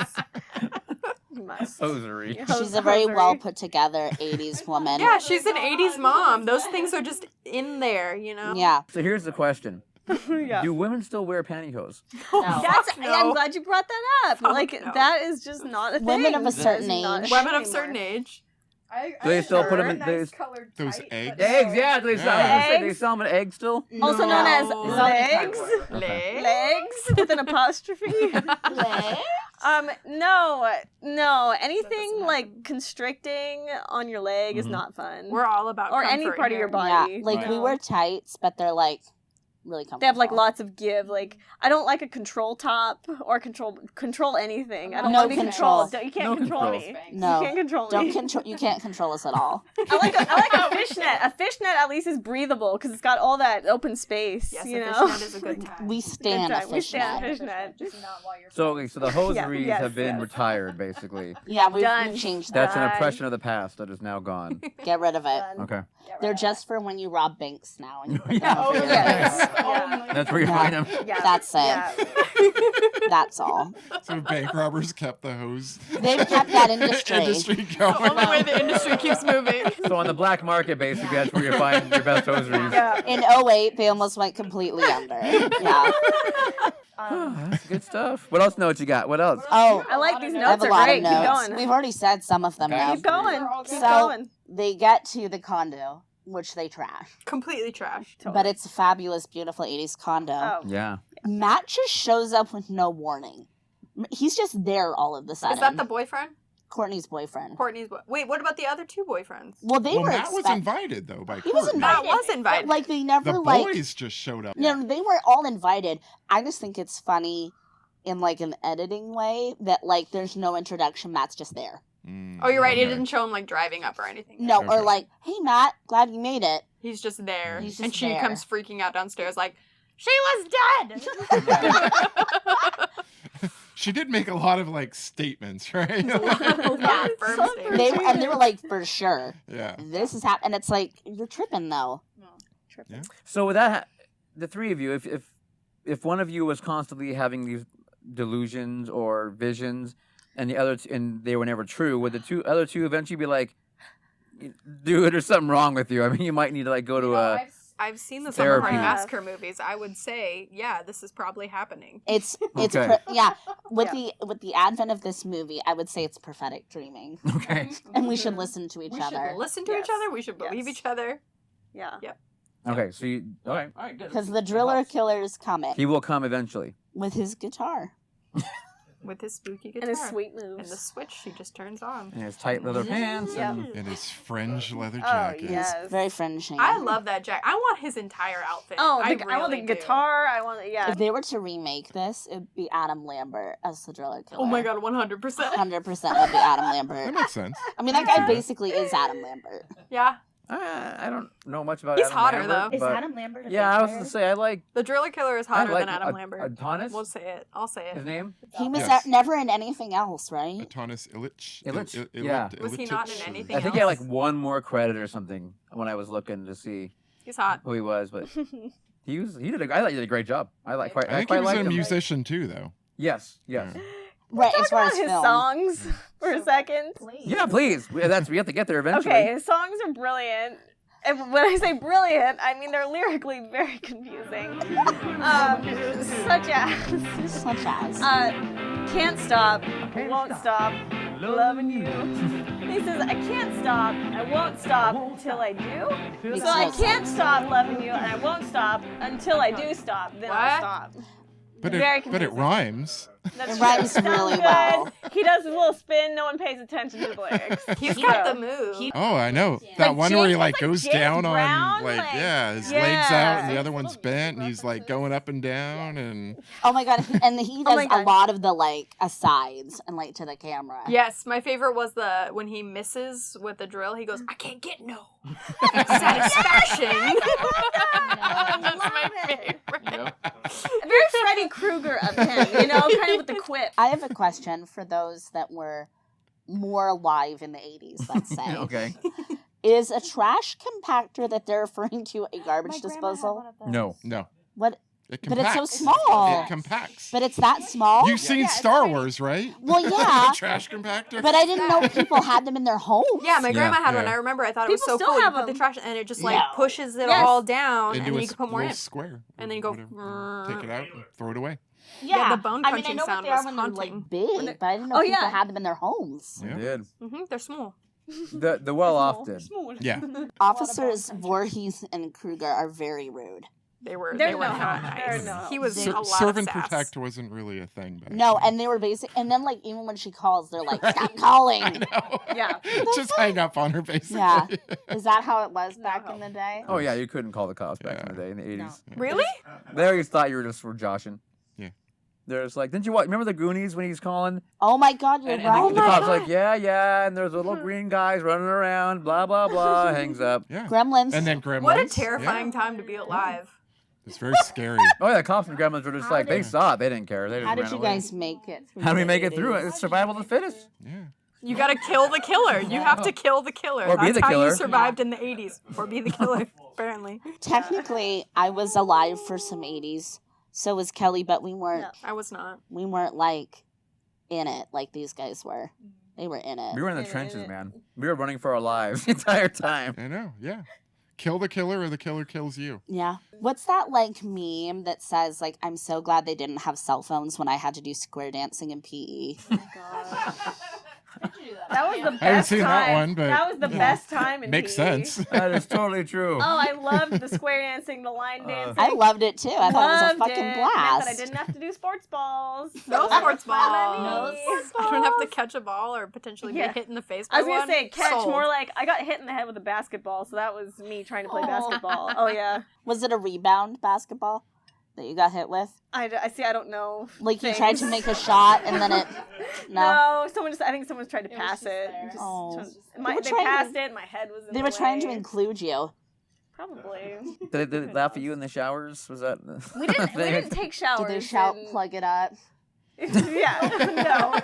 You must. Hosiery. Yeah. She's a very Hosiery. well put together 80s woman. Yeah, she's an 80s mom. Those things are just in there, you know? Yeah. So here's the question: Yeah. Do women still wear pantyhose? No. That's. no. I'm glad you brought that up. Fuck like no. that is just not a thing. Women of a That certain is not a age. thing Women of anymore. certain age. Do they still put them in Nice those colored Those tight, eggs? but eggs? no. Yeah, do they sell? Yeah. They Eggs? sell them in eggs still. Also known as No. legs. Okay. Legs with an apostrophe. No. Anything doesn't like constricting on your leg is Mhm. not fun. We're all about or any comfort part of here. your body. Yeah. Like you we know? wear tights, but they're like really comfortable. They have like lots of give. Like I don't like a control top or control anything. I don't No want to be control. controlled. You can't No control control. me. No. You can't control Don't me. control. You can't control us at all. I like a fishnet. A fishnet at least is breathable because it's got all that open space. Yes, you a know. fishnet is a good time. We stand a time. We stand fishnet. fishnet. Just not while you're So okay, so the hosieries yes, have been yes. retired, basically. Yeah, we've Done. changed That's that. an Done. impression of the past that is now gone. Get rid of it. Done. Okay, They're just for when you rob banks now. And you put Yeah. them Oh, over your yes. legs. Yeah. that's where you Yeah. find them. Yeah. That's it. Yeah. That's all. So bank robbers kept the hose They've kept that industry. industry The going. only way the industry keeps moving. So on the black market, basically, that's where you find your best hosieries. Yeah. In 08, they almost went completely under. Yeah. That's good stuff. What else notes you got? What else? Oh, I like these I have notes. a Are lot great. of Keep notes. going. We've already said some of them Okay. now. Keep going. Keep So going. they get to the condo, which they trash. Completely trash. But it's a fabulous, beautiful 80s condo. Oh. Yeah. Matt just shows up with no warning. He's just there all of a sudden. Is that the boyfriend? Courtney's boyfriend? Courtney's Wait, what about the other two boyfriends? Well, they Well, were Matt was expect- invited though by He was Courtney. Matt was invited. Like they never The like. boys just showed up. No, they were all invited. I just think it's funny in like an editing way that like there's no introduction. Matt's just there. Oh, you're right. It Okay. didn't show him like driving up or anything. No, or Okay. like, hey Matt, glad you made it. He's just there. He's and just she there. comes freaking out downstairs like, Sheila's dead! She did make a lot of like statements, right? Yeah, firm so statement. They were like for sure. Yeah. This is happening. And it's like you're tripping though. So with that, the three of you, if one of you was constantly having these delusions or visions, and the other and they were never true, would the other two eventually be like, dude, there's something wrong with you? I mean, you might need to like go to a. I've seen the Slumber Party Therapy. Massacre movies. I would say, yeah, this is probably happening. It's Okay. yeah. With the advent of this movie, I would say it's prophetic dreaming, Okay. and we should listen to each We other should listen to each other. We should believe Yes. each other. Yeah. Okay. So you. All right. All right. Good. because the driller killer is coming He will come eventually. with his guitar. With his spooky guitar. And his sweet moves. And the switch he just turns on. And his tight leather pants. Yep. And his fringe leather Oh, jacket. yes. Very fringing. I love that jacket. I want his entire outfit. Oh, I I want the really do. guitar. I want, yeah. If they were to remake this, it would be Adam Lambert as the driller killer. Oh my god, 100%. 100% would be Adam Lambert. That makes sense. I mean, that guy basically is Adam Lambert. Yeah. I don't know much about He's Adam hotter, Lambert, though. Is but- Adam Lambert a Yeah, I was vampire? going to say, I like The driller killer is hotter like than Adam Lambert. Adonis? We'll say it. I'll say his it. name? He was Yes. never in anything else, right? Adonis Illich. Illich? Yeah. Was he not in anything I think he had like else? one more credit or something when I was looking to see He's hot. who he was, but I thought he did a great job. I I think he quite was liked a him. musician too, though. Yes. Yeah. Right, as Talk far about as his film. songs for a second. Yeah, please. We have to get there eventually. Okay, his songs are brilliant. And when I say brilliant, I mean they're lyrically very confusing. Such as Such as. Can't Stop, Won't Stop, Loving You. He says, I can't stop, I won't stop until I do. Makes So I no can't sense. stop loving you, and I won't stop until I do stop. Then I'll What? stop. But Very it confusing. rhymes. That's It rhymes true. really Sounds good. well. He does his little spin, no one pays attention to the lyrics. He's got the move. Oh, I know. That Like one where he James- like like goes James down Brown, on like- his legs out and the Yeah. other one's bent and he's like going up and down and Oh my god, and he Oh my does a God. lot of the like asides and like to the camera. Yes, my favorite was when he misses with the drill, he goes, I can't get no satisfaction. That's my favorite. Very Freddy Krueger of him, you know, kind of with the quip. I have a question for those that were more alive in the 80s, let's say. Okay. Is a trash compactor that they're referring to a garbage disposal? No. What? it But it's compacts. so small. It compacts. But it's that small? You've seen Star Wars, right? Well, yeah. Trash compactor. But I didn't know people had them in their homes. Yeah, my grandma had one. Yeah. I remember. I thought it was People so still cool. You have put the them. trash, and it just like No. pushes it Yes. all down, Into and a you can put more little in. square. And then you go, whatever. Take it out and throw it away. Yeah, the bone I mean, I crunching know sound what they are was when they're haunting. like big, but I didn't know Oh, people yeah. had them in their homes. Yeah. Did. They're small. The well off did. Yeah. Officers Voorhees and Kruger are very rude. They were They're not no help. nice. They're no help. He was Ser- a lot Serve and of sass. protect wasn't really a thing back No, then. and they were basic. And then, like, even when she calls, they're like, "Stop calling." No. Yeah. Just hang up on her, basically. Yeah. Is that how it was back in the day? Oh yeah, you couldn't call the cops back in the Yeah. day in the 80s. Really? They always thought you were just for joshing. Yeah. They're just like, didn't you watch? Remember the Goonies when he's calling? Oh my God, you're And right. the cop's like, yeah, and there's little green guys running around, blah blah blah. Hangs up. Yeah. Gremlins. And then Gremlins. What a terrifying Yeah. time to be alive. It's very scary. Oh yeah, the cops and gremlins were just How like they did- saw it, they didn't care. They just How did ran you away. guys make it? How do we the make it through it? 80s? It's survival of the fittest. Yeah. You gotta kill the killer. You have to kill the killer. Or be That's the how killer. you survived in the 80s. Or be the killer, apparently. Technically, I was alive for some 80s. So was Kelly, but we weren't. I was not. We weren't like in it like these guys were. They were in it. We were in the trenches, man. We were running for our lives the entire time. I know. Yeah. Kill the killer or the killer kills you. Yeah. What's that like meme that says like I'm so glad they didn't have cell phones when I had to do square dancing in PE? That was the best I haven't seen that time. one, but that was the yeah. best time in Makes PE. sense. That is totally true. Oh, I loved the square dancing, the line dancing. I loved it too. I thought it was a Loved fucking it. blast. Meant that I didn't have to do sports balls. No So sports that's what balls. I need. I don't have to catch a ball or potentially Yeah. be hit in the face by I was gonna one. say catch, Sold. more like I got hit in the head with a basketball, so that was me trying to play basketball. Oh yeah, Was it a rebound basketball that you got hit with? I see. I don't know. Like you things. tried to make a shot and then it. No. No, someone just. I think someone's tried to pass it. Just Oh. they trying passed to- it. My head was. In They the were trying to way. include you. Probably. Did they laugh at you in the showers? Was that? We didn't take showers. Did they shout, and- "Plug it up"? Yeah.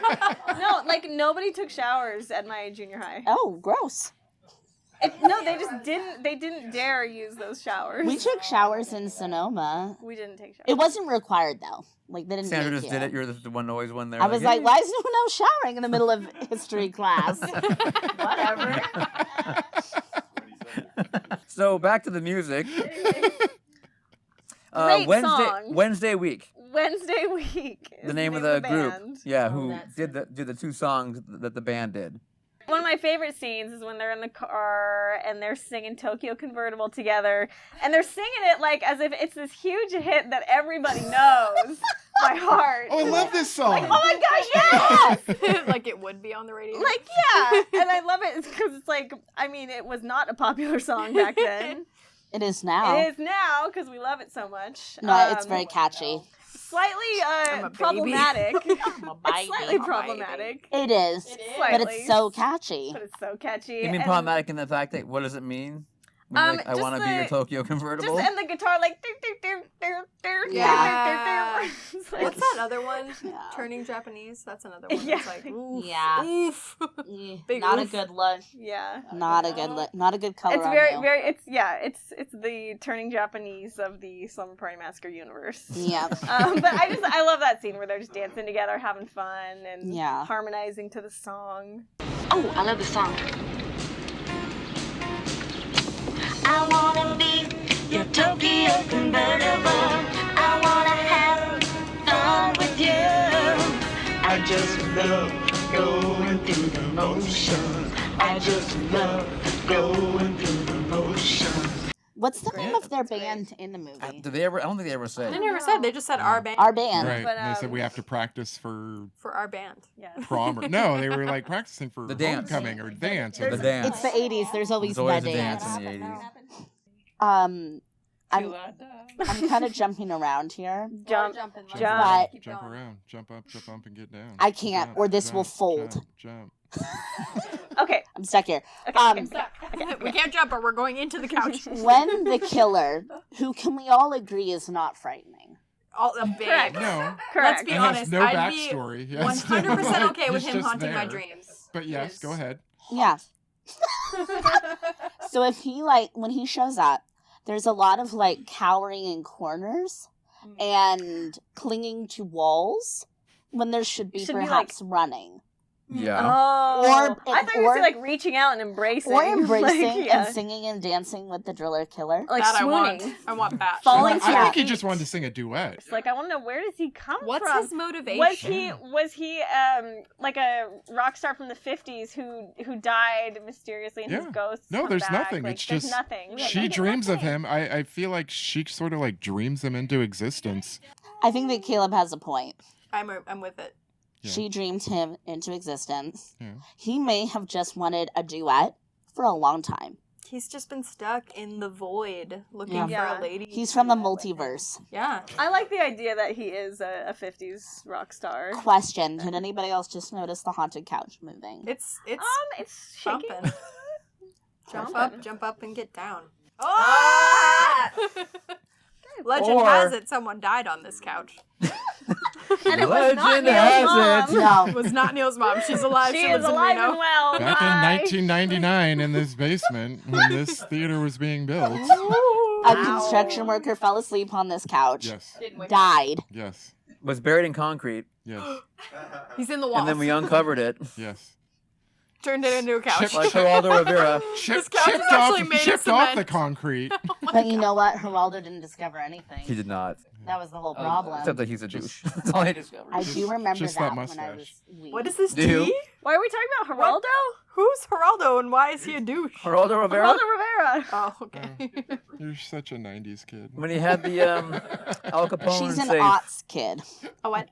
No, like nobody took showers at my junior high. Oh, gross. No, they just didn't. They didn't dare use those showers. We took showers in Sonoma. We didn't take showers. It wasn't required though. Like they didn't. Sandra make just you. did it. You're the one always one there. I was like, why is no one else showering in the middle of history class? Whatever. So back to the music. Great Wednesday song. Wednesday week. Wednesday week. Is The name of the group. band. Yeah, Oh, who did the two songs that the band did. One of my favorite scenes is when they're in the car and they're singing Tokyo Convertible together, and they're singing it like as if it's this huge hit that everybody knows. my heart. Oh, I love this song. Oh my gosh, yes! Like it would be on the radio. Like, yeah. And I love it because it's like, I mean, it was not a popular song back then. It is now. It is now because we love it so much. No, it's very catchy. Slightly I'm a baby. problematic. I'm a It's baby. slightly I'm a problematic. It is. Slightly. But it's so catchy. But it's so catchy. You mean And problematic in the fact that what does it mean? When you're like, I just want to be your the- Tokyo convertible. Just and the guitar like Yeah. It's like- What's that other one? Yeah. Turning Japanese. That's another one. Yeah. That's like oof, Yeah. oof. Big Not oof. a good look. Yeah. Not a good look. Not a good color It's on very, you. very. It's the turning Japanese of the Slumber Party Massacre universe. Yeah. But I love that scene where they're just dancing together, having fun, and Yeah. harmonizing to the song. Oh, I love the song. I wanna be your Tokyo convertible. I wanna have fun with you. I just love going through the motions. I just love going through the motions. What's the name of their band in the movie? Did they ever? I don't think they ever said. They never said. They just said our band. Our band. Right. But, And they said we have to practice for For our band. Yeah. prom. No, they were like practicing for The dance. homecoming or dance. Or The dance. It's the 80s. There's always There's always the a dance dance. in the 80s. I'm kind of jumping around here. Jump. Jumping. Jump Jump. around, But- jump around, jump up, and get down. I can't, or this will fold. Jump. Okay. I'm stuck here. Okay. We can't jump, or we're going into the couch. When the killer, who can we all agree is not frightening, All a big. Correct. No, Correct. Let's be and has honest. no I'd be backstory. Yes. 100% okay with He's him just haunting my there. dreams. But yes, go ahead. yeah. So if he when he shows up, there's a lot of cowering in corners and clinging to walls when there should be Should be, perhaps running Yeah. Oh. I thought you were or- saying reaching out and embracing. or embracing Like, yeah. and singing and dancing with the driller killer. Like That swooning. I want that. Falling I to your think he feet. just wanted to sing a duet. It's like I want to know, where does he come What's from? his motivation? Was he like a rock star from the 50s who died mysteriously and his Yeah. ghosts No, come there's back? nothing. Like, It's there's just nothing. she dreams of him. I feel like she sort of dreams him into existence. I think that Caleb has a point. I'm with it. Yeah. She dreamed him into existence. Yeah. He may have just wanted a duet for a long time. He's just been stuck in the void looking Yeah. for Yeah. a lady. He's from the multiverse. Yeah. I like the idea that he is a 50s rock star. Question: did anybody else just notice the haunted couch moving? It's It's shaking. bumping. Jumping. Jump up, and get down. Ah! Legend Or- has it someone died on this couch. And it was not Legend Neil's has mom. it. No. It was not Neil's mom. She's alive. She lives is in alive Reno. and well. Back in Bye. 1999, in this basement, when this theater was being built. A construction worker fell asleep on this couch, Yes. died. Yes. Was buried in concrete, Yes. He's in the wall. and then we uncovered it. Yes. turned it into a couch. Like Geraldo Rivera. This couch is actually made of chipped off the cement. concrete. But you know what? Geraldo didn't discover anything. He did not. That was the whole problem. Except that he's a douche. That's all I discovered. I do remember just that that when I mustache. was wee. What is this Do you? tea? Why are we talking about Geraldo? Who's Geraldo and why is he a douche? Geraldo Rivera? Geraldo Rivera. Oh, okay. You're such a 90s kid. When he had the Al Capone She's an safe. aughts kid. Oh, what?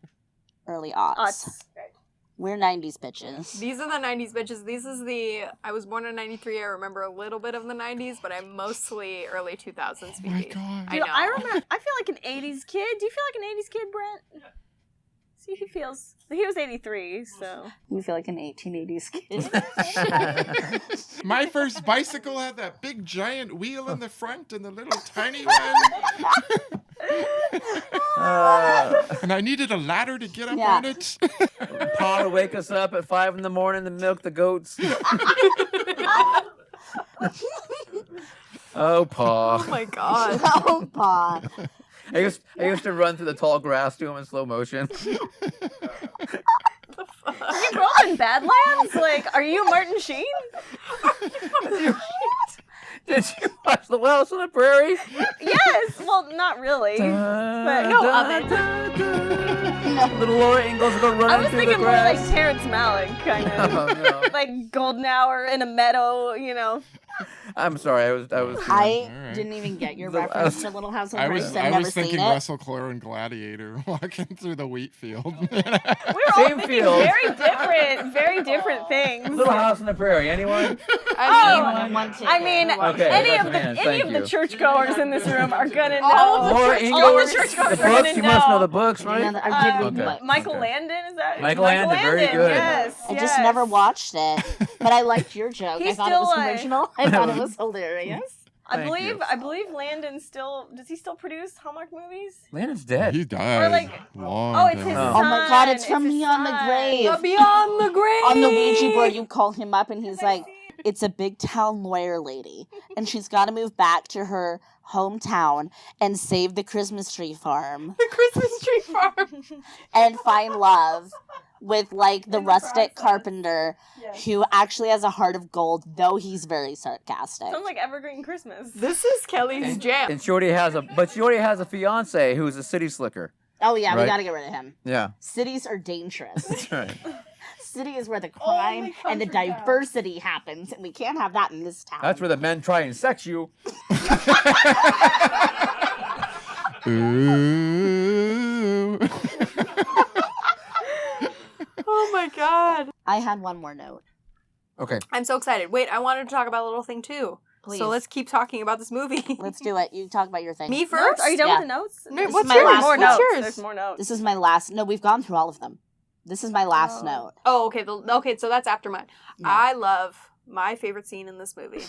Early aughts. Us. We're 90s bitches. These are the 90s bitches. I was born in 93. I remember a little bit of the 90s, but I'm mostly early 2000s Oh my baby. god. I Dude, know. I remember. I feel like an '80s kid. Do you feel like an '80s kid, Brent? See, he feels. He was '83, so. You feel like an 1880s kid. My first bicycle had that big giant wheel in the front and the little tiny one. And I needed a ladder to get up Yeah. on it. Pa would wake us up at 5 in the morning to milk the goats. Oh, Pa. Oh my god. Oh, Pa. I used to run through the tall grass to him in slow motion. Did you grow up in Badlands? Like, are you Martin Sheen? Did you watch The House on the Prairie? Yes. Well, not really. But No oven. Little Laura Ingalls go running I was through thinking the more like grass. Terrence Malick, kind of. Oh, no. Like golden hour in a meadow, you know. I'm sorry. I was. I Alright. didn't even get your Little- reference to Little House on I Prairie. was, I've I never was seen thinking it. Russell Crowe and Gladiator walking through the wheat field. We were Same all thinking field. very different things. Little House on the Prairie. Anyone? One ticket. I mean, Okay, any that's of a the man. any Thank of the you. churchgoers in this room are gonna know. All of the Laura church- Ingalls. all the churchgoers The are books. gonna You must know know. the books, right? I did read Okay. books. Michael Okay. Landon, is that? Michael Landon, very good. Yes, I just never watched it, but I liked your joke. He's I thought it was still, original. I thought it was hilarious. I Thank you. believe Landon still does he still produce Hallmark movies? Landon's dead. He died like- long Oh, it's time his ago. Oh my God! It's son. from It's his Beyond the son. Grave. Beyond the grave. On the Ouija board, you call him up, and he's like, "It's a big town lawyer lady, and she's got to move back to her hometown and save the Christmas tree farm The Christmas tree farm. and find love with like the rustic carpenter who actually has a heart of gold, though he's very sarcastic." Sounds like Evergreen Christmas. This is Kelly's jam. And she already has a fiance who's a city slicker. Oh yeah, we Right. got to get rid of him. Yeah. Cities are dangerous. That's right. City is where the crime and the diversity happens, and we can't have that in this town. That's where the men try and sex you. Ooh. Oh my god. I had one more note. Okay. I'm so excited. Wait, I wanted to talk about a little thing too. Please. So let's keep talking about this movie. Let's do it. You talk about your thing. Me Notes? first? Are you done Yeah. with the notes? No, This what's is my yours? last More note. What's notes. yours? There's more notes. This is my last. No, we've gone through all of them. This is my last note. Oh, okay. Okay, so that's after mine. Yeah. I love my favorite scene in this movie.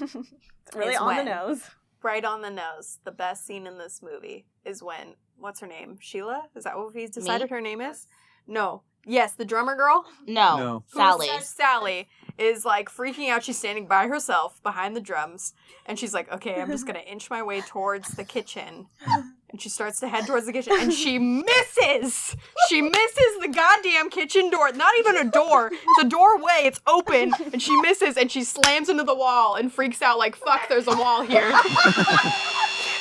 Really Is on the when- nose. Right on the nose. The best scene in this movie is when, what's her name? Sheila? Is that what he's decided her name is? No. Yes, the drummer girl. No, Who Sally. says Sally is like freaking out. She's standing by herself behind the drums. And she's like, okay, I'm just going to inch my way towards the kitchen. And she starts to head towards the kitchen. And she misses! She misses the goddamn kitchen door. Not even a door. It's a doorway. It's open. And she misses and she slams into the wall and freaks out like, fuck, there's a wall here.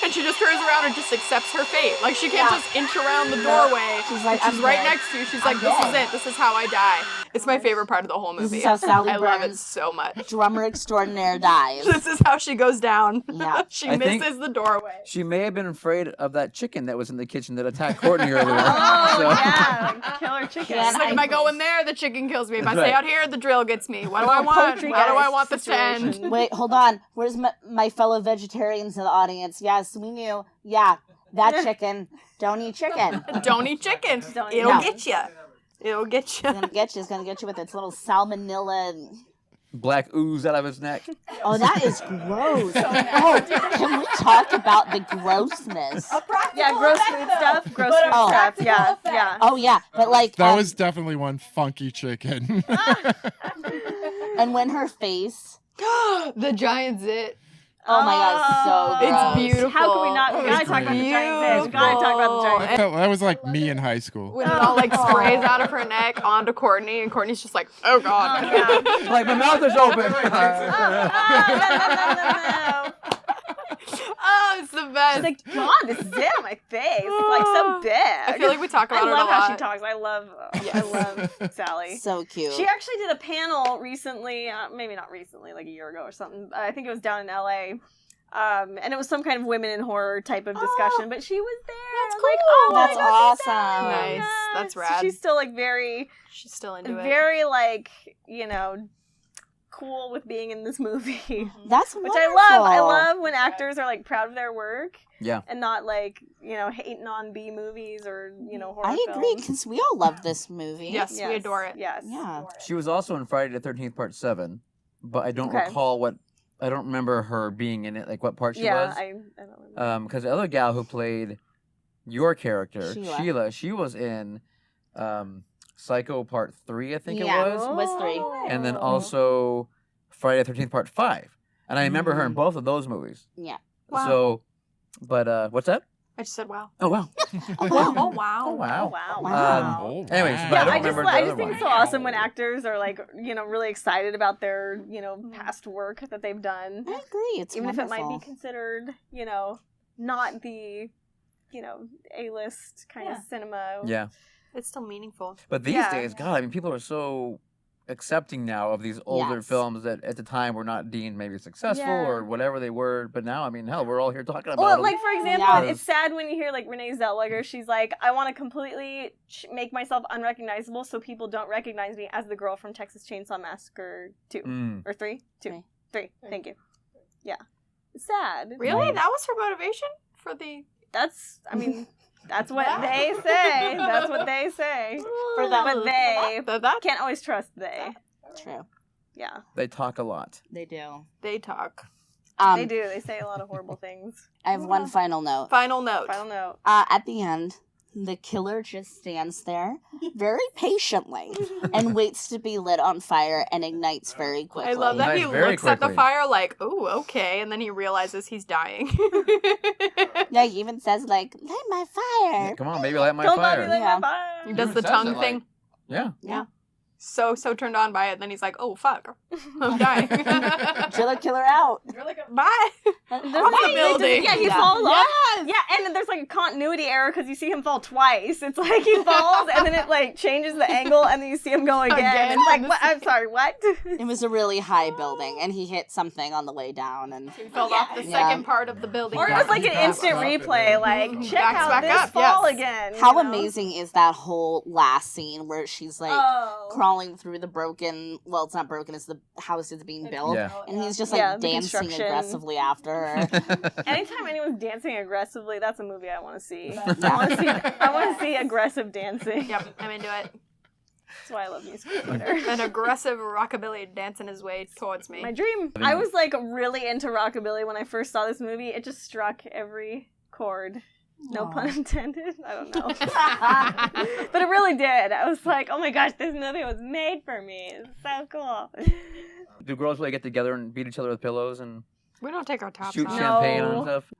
And she just turns around and just accepts her fate. Like, she can't just inch around the doorway. She's like, She's I'm right dead. next to you. She's like, this is it. This is how I die. It's my favorite part of the whole This movie. is how Sally I love it Burns, so much. drummer extraordinaire, dies. This is how she goes down. Yeah. She I think- misses the doorway. She may have been afraid of that chicken that was in the kitchen that attacked Courtney earlier. Oh, So- yeah. Like killer chicken. Yeah, She's like, if I go in there, the chicken kills me. If I That's stay right. out here, the drill gets me. What do I want? Poultry How do I guys want this to end? situation. Wait, hold on. Where's my fellow vegetarians in the audience? Yes, we knew. Yeah, that chicken. Don't eat chicken. Don't eat chicken. Don't eat It'll No. get you. It'll get It's you. gonna get you. It's gonna get you with its little salmonella. Black ooze out of his neck. Oh, that is gross. Oh, can we talk about the grossness? Yeah, gross food stuff. Gross food Oh. stuff. Yeah, yeah. Oh yeah, but like That was definitely one funky chicken. and when her face. The giant zit. Oh my god, so gross. It's beautiful. How can we not? We gotta It's talk about the great. giant fish. We gotta talk about the giant fish. That was like me in high school. When it all like sprays out of her neck onto Courtney, and Courtney's just like, oh god. Yeah. Like, my mouth is open. Oh, it's the best. She's like, God, this is it on my face. It's like so big. I feel like we talk about I it a love how lot. she talks. I love Sally. So cute. She actually did a panel recently, maybe not recently, like a year ago or something. I think it was down in LA. And it was some kind of women in horror type of discussion, but she was there. That's I was like, cool. oh my That's God, she's awesome. there. Nice. That's So rad. she's still like very, She's still into it. very like, cool with being in this movie. That's Which wonderful. I love when actors are like proud of their work. Yeah. And not like, hating on B movies or, horror I agree films. because we all love this movie. Yes, we adore it. Yes. Yeah. She was also in Friday the 13th Part 7, but I don't Okay. recall I don't remember her being in it, like what part she Yeah, was. I don't remember. Because the other gal who played your character, Sheila. she was in Psycho Part 3, I think Yeah. it was. Was 3. And then also Friday the 13th Part 5. And I remember her in both of those movies. Yeah. Wow. So, but what's that? I just said wow. Oh, wow. Oh, wow. Oh wow. Oh, wow. Wow. Wow. Oh, Anyways, wow. but I don't I remember just the other think one. it's so awesome when actors are like, really excited about their, past work that they've done. I agree. It's Even if it wonderful. might be considered, not the, A-list kind of cinema. Yeah. It's still meaningful. But these Yeah. days, God, I mean, people are so accepting now of these older Yes. films that at the time were not deemed maybe successful Yeah. or whatever they were. But now, I mean, hell, we're all here talking about Well, them. like for example, Yeah. it's sad when you hear like Renee Zellweger. She's like, I want to completely make myself unrecognizable so people don't recognize me as the girl from Texas Chainsaw Massacre 2 Mm. or 3. 2, Three. 3. Thank you. Yeah, it's sad. Really? That was her motivation for the. That's. I mean, that's what they say. That's what they say. For that. But they That can't always trust they. True. Yeah, They talk a lot. They do. they talk. they do. They say a lot of horrible things. I have one final note. Final note. Final note. At the end, the killer just stands there very patiently and waits to be lit on fire and ignites very quickly. I love that he Ignites very looks at the quickly. fire like, "Ooh, okay," and then he realizes he's dying. Yeah, he even says, like, light my fire. Come on, baby, light my Don't fire. let me light Yeah. my fire. He does Even the says tongue it, like- thing. Yeah. So turned on by it, and then he's like, "Oh fuck, I'm dying." Killer out. Bye. There's Off the like- building. Yeah, he Yeah. falls off. Yes. Yeah, and then there's like a continuity error because you see him fall twice. It's like he falls and then it like changes the angle and then you see him go again. Again. It's like, what? I'm sorry, what? It was a really high building, and he hit something on the way down. And He fell off the Yeah. second part of the building. Or it was like an Backs instant up and replay, then- like, check Backs out back this up, fall yes. again. you how know? amazing is that whole last scene where she's like Oh. crawling through the broken? Well, it's not broken; it's the house is being built, Yeah. and he's just like Yeah, the dancing construction. aggressively after her. Anytime anyone's dancing aggressively, that's a movie I want to see. I want to see aggressive dancing. Yep, I'm into it. That's why I love musical theater. An aggressive rockabilly dancing his way towards me. My dream. I was like really into rockabilly when I first saw this movie. It just struck every chord. No Aw. pun intended. I don't know. But it really did. I was like, oh my gosh, this movie was made for me. It's so cool. Do girls really get together and beat each other with pillows and We don't take our tops shoot off. champagne No. and stuff?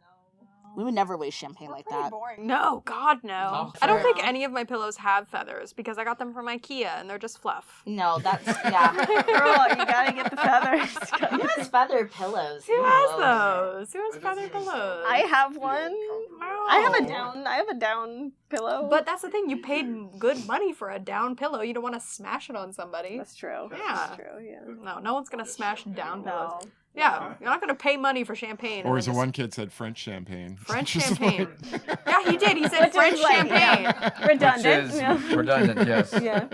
We would never waste champagne like Pretty that. boring. No, God, no. Oh, I don't fair. think any of my pillows have feathers because I got them from IKEA and they're just fluff. No, that's yeah. Girl, you gotta get the feathers. Who has feather pillows? Who has those? Who has feather pillows? I have one. No. I have a down pillow. But that's the thing. You paid good money for a down pillow. You don't want to smash it on somebody. that's true. Yeah. That's true, yeah. No one's gonna smash down pillows. No. Yeah, you're not gonna pay money for champagne. Or and as the then one kid said, French champagne. French Just champagne. like- Yeah, he did. He said Which French is like, champagne. yeah, redundant. Which is yeah. redundant, yes. Yeah.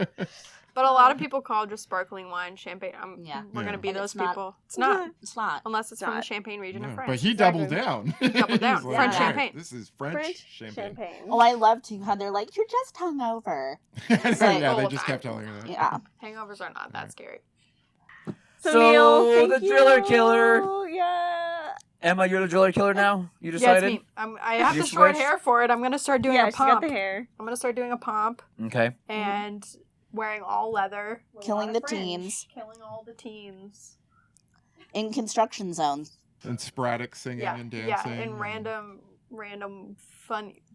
But a lot of people call just sparkling wine champagne. Yeah. We're Yeah. gonna be And those it's not. people. It's not. It's not. Unless it's from the not. Champagne region Yeah, of France. But he doubled down. He doubled down. He's like, French "All right, champagne. This is French, champagne. Oh, I love too how they're like, you're just hungover. Yeah, like, they all just the kept time. telling her that. Yeah. Hangovers are not that scary. So, Neil, thank the driller you. killer. Yeah. Emma, you're the driller killer now? You Yeah, it's decided? me. I have You the short switched? hair for it. I'm gonna start doing Yeah, a she's got pomp. the hair. I'm gonna start doing a pomp Okay. and wearing all leather. with a Killing lot the of fringe. teens. Killing all the teens. In construction zones. And sporadic singing Yeah, and dancing. yeah, and random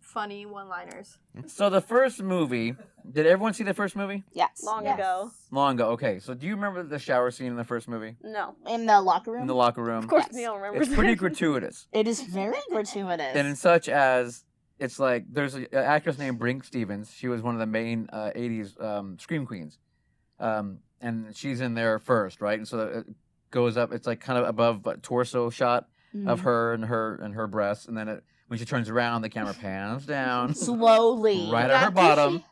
funny one-liners. So the first movie, did everyone see the first movie? Yes. Long ago. Long ago. Okay, so do you remember the shower scene in the first movie? No. In the locker room. In the locker room? Of course Yes. Neil remembers It's pretty it. gratuitous. It is very gratuitous. And in such as, it's like, there's an actress named Brink Stevens. She was one of the main 80s Scream Queens. And she's in there first, right? And so it goes up, it's like kind of above a torso shot of her and her breasts. And then when she turns around, the camera pans down. Slowly. Right at her bottom.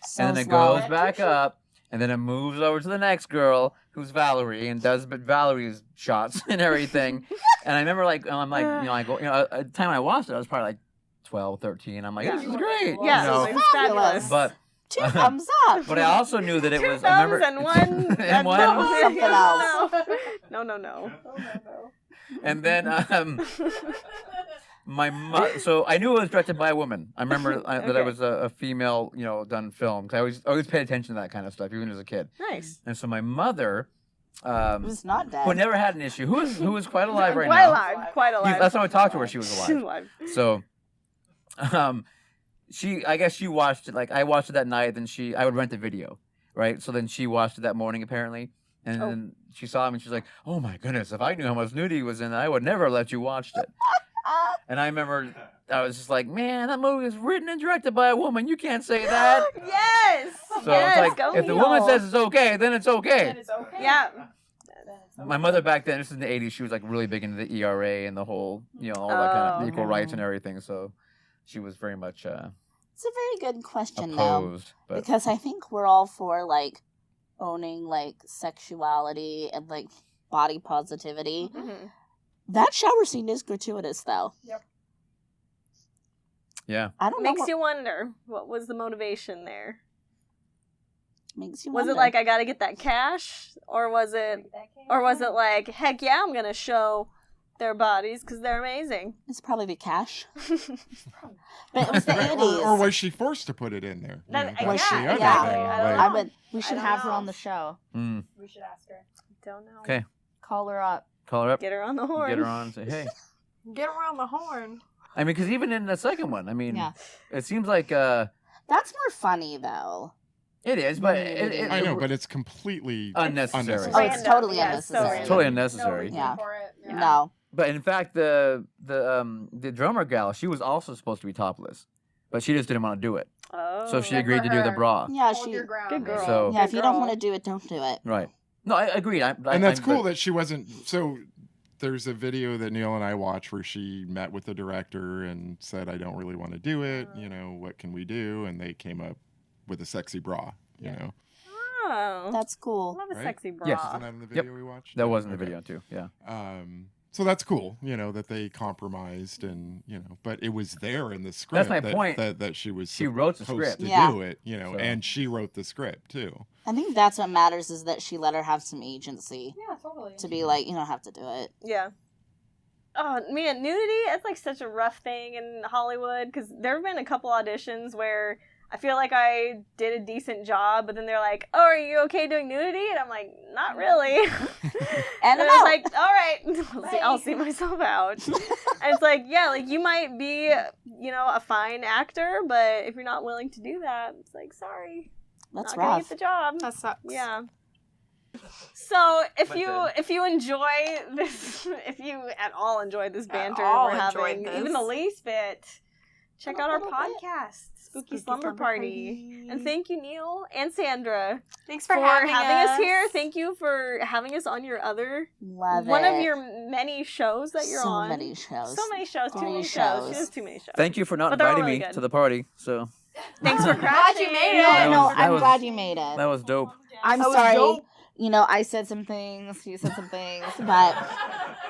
So And then it slow. goes back up, and then it moves over to the next girl, who's Valerie, and does Valerie's shots and everything. And I remember, like, I'm like, at the time I watched it, I was probably like 12, 13. I'm like, this is great. Yeah, you know? it's fabulous. But 2 thumbs up. but I also knew that it Two was. thumbs I remember, and one. and one. Something else. No. And then so I knew it was directed by a woman. I remember that it Okay. was a female, done film. 'Cause I always paid attention to that kind of stuff, even as a kid. Nice. And so my mother, Who's not dead. who never had an issue, who is quite alive right Quite now. alive. Quite alive. Last time I talked to her, she was She's alive. alive. So, I guess she watched it. Like I watched it that night. Then I would rent the video, right? So then she watched it that morning apparently, and then she saw me and she's like, "Oh my goodness! If I knew how much nudity was in it, I would never let you watch it." And I remember I was just like, man, that movie was written and directed by a woman. You can't say that. Yes. So yes, it's like, go if the Neil. woman says it's okay, then it's okay. And it's okay. Yeah. My mother back then, this is in the 80s, she was like really big into the ERA and the whole, all that kind of equal rights and everything. So she was very much It's a very good question, though. opposed. But Because I think we're all for, like, owning, like, sexuality and, like, body positivity. Mhm. That shower scene is gratuitous, though. yeah. I don't know Makes what you wonder, what was the motivation there? makes you Was wonder. it like, I gotta get that cash? Or was it like, heck yeah, I'm gonna show their bodies because they're amazing? It's probably the cash. But it was the Right, 80s. or was she forced to put it in there? That- That's Was yeah, she? the other Yeah. thing, I don't like- know. I would. We should don't have her know. on the show. Mm. We should ask her. Don't know. Okay. Call her up. Call her up, Get her on the horn. get her on, say, hey. Get around the horn. I mean, because even in the second one, I mean, Yeah. it seems like That's more funny, though. it is, but I know, but it's completely unnecessary. Oh, it's totally Yeah, it's so unnecessary. random. Totally unnecessary. No Yeah. reason for it. Yeah. No. But in fact, the drummer gal, she was also supposed to be topless, but she just didn't want to do it. Oh. So she Good agreed for to do the her. bra. Yeah, Hold she. your ground. Good girl. So- Yeah, if Good you don't girl. want to do it, don't do it. Right. No, I agreed. And that's cool that she wasn't. So there's a video that Neil and I watched where she met with the director and said, "I don't really want to do it. What can we do?" And they came up with a sexy bra. Oh. That's cool. Love a Right? sexy bra. Yes. Wasn't that in the video we watched? that was in the Okay. video too. Yeah. So that's cool, that they compromised and, but it was there in the script. my that, point. That she was She wrote the supposed script. to Yeah. do it, So- and she wrote the script too. I think that's what matters is that she let her have some agency Yeah, totally. to be like, you don't have to do it. Yeah. Oh man, nudity, that's like such a rough thing in Hollywood because there have been a couple auditions where I feel like I did a decent job, but then they're like, "Oh, are you okay doing nudity?" And I'm like, "Not really." And I I'm was out. like, "All right, I'll see myself out." And it's like, yeah, like you might be, a fine actor, but if you're not willing to do that, it's like, sorry, That's not gonna rough. get the job. That sucks. Yeah. So if But you enjoy this, if you at all enjoy this banter all we're enjoyed having, this. even the least bit, check A out our little bit. podcast, Spooky Spooky Slumber Slumber Party. And thank you, Neil and Sandra, Thanks for having us here. Thank you for having us on your other Love one it. of your many shows that you're so on. many shows. So many shows, too Three many shows. She shows. has too many shows. Thank you for not But they're all inviting really me good. to the party. So Thanks for Glad crashing. you made it. Yeah, That no, was- that I'm was- glad you made it. that was dope. I'm That was sorry. dope. I said some things, you said some things, but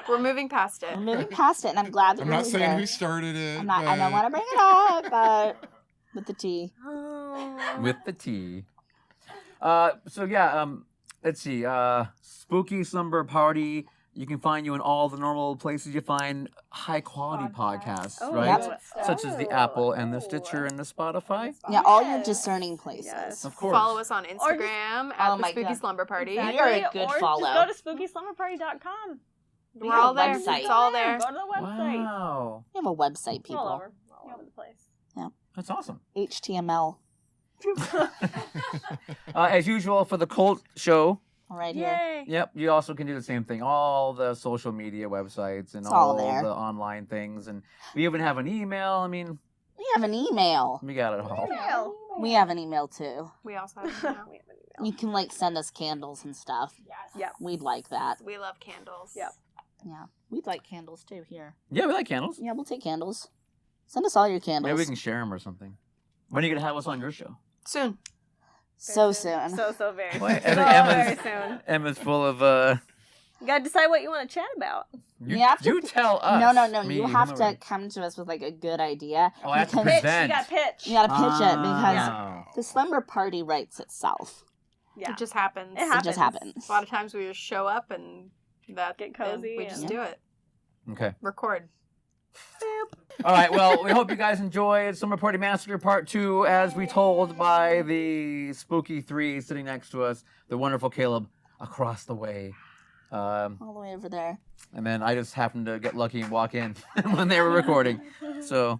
We're moving past it. we're moving past it, and I'm glad that I'm you're not saying here. who started it. I don't but- want to bring it up, but with the T. Oh. With the T. So yeah, let's see. Spooky Slumber Party. You can find you in all the normal places you find high quality podcasts, Oh, right? Yep. Such as the Apple and the Stitcher and the Spotify. Yeah, all your discerning places. Yes. Of course. Follow us on Instagram at Oh the my Spooky God. Slumber Party. Exactly. You're a good or follow. Just go to spookyslumberparty.com. We're all there. website. It's all there. Go to the website. Wow. You have a website, All people. over the place. That's awesome. HTML. As usual for the Cult Show. Right here. Yay! Yep, you also can do the same thing. All the social media websites and It's all all there. the online things. And we even have an email. I mean, We have an email. we got it all. Email. We have an email too. We also have We email. have an email. You can send us candles and stuff. Yeah. We'd like that. We love candles. Yep. Yeah. We'd like candles too here. Yeah, we like candles. Yeah, we'll take candles. Send us all your candles. Maybe we can share them or something. When are you going to have us on your show? Soon. So soon. So very Boy, soon. So Emma's- very soon. Emma's full of, You gotta decide what you want to chat about. you, You have to you p- tell us. No. Me, You have whomever. to come to us with a good idea. Oh, I have to because Pitch. present. You gotta pitch. you gotta pitch it because Ah. the slumber party writes itself. Yeah. It just happens. It happens. It just happens. A lot of times we just show up and Get cozy we just and- do it. Okay. Record. All right. Well, we hope you guys enjoyed Slumber Party Massacre Part 2, as we told by the Spooky 3 sitting next to us, the wonderful Caleb across the way. All the way over there. And then I just happened to get lucky and walk in when they were recording. So,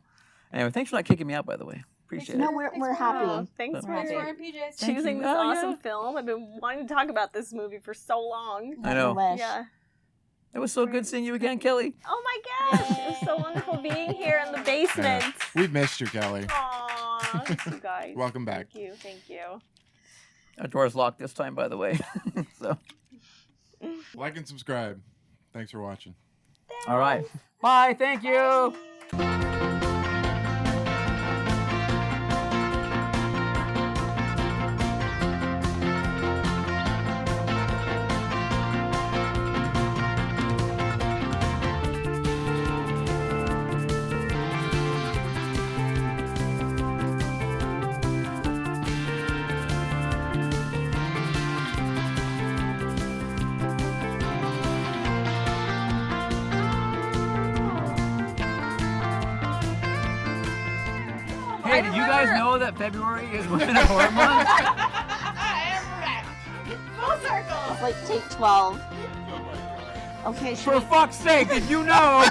anyway, thanks for not kicking me out, by the way. Appreciate No, it. we're happy. Oh, thanks But- for Thanks for wearing PJs. Thank choosing you. this Oh, awesome yeah. film. I've been wanting to talk about this movie for so long. I know. Wish. Yeah. It was so good seeing you again, Kelly. Oh my gosh, it was so wonderful being here in the basement. We've missed you, Kelly. Aw, thank you guys. Welcome back. Thank you. Our door's locked this time, by the way. So, Like and subscribe. Thanks for watching. all right. Bye. Thank you. Hey, did you guys know that February is Women in Horror Month? Full circle. Like, take 12. Okay, For fuck's sake, did you know?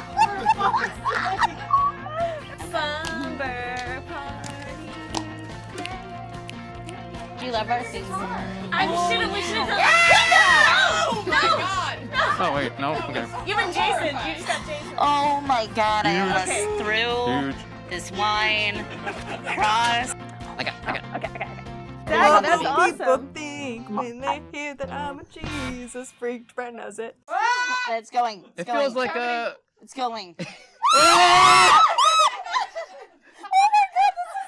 Slumber Party. Do you love our theme song? We should have No! Oh, wait, no. Okay. You and Jason. You just got Jason. Oh my god, I almost Okay. threw Huge. this wine across. Okay. What That's do awesome. people think when they hear that I'm a Jesus freak? Brett knows it. It's going. It's It going. feels like a. It's going. Ah!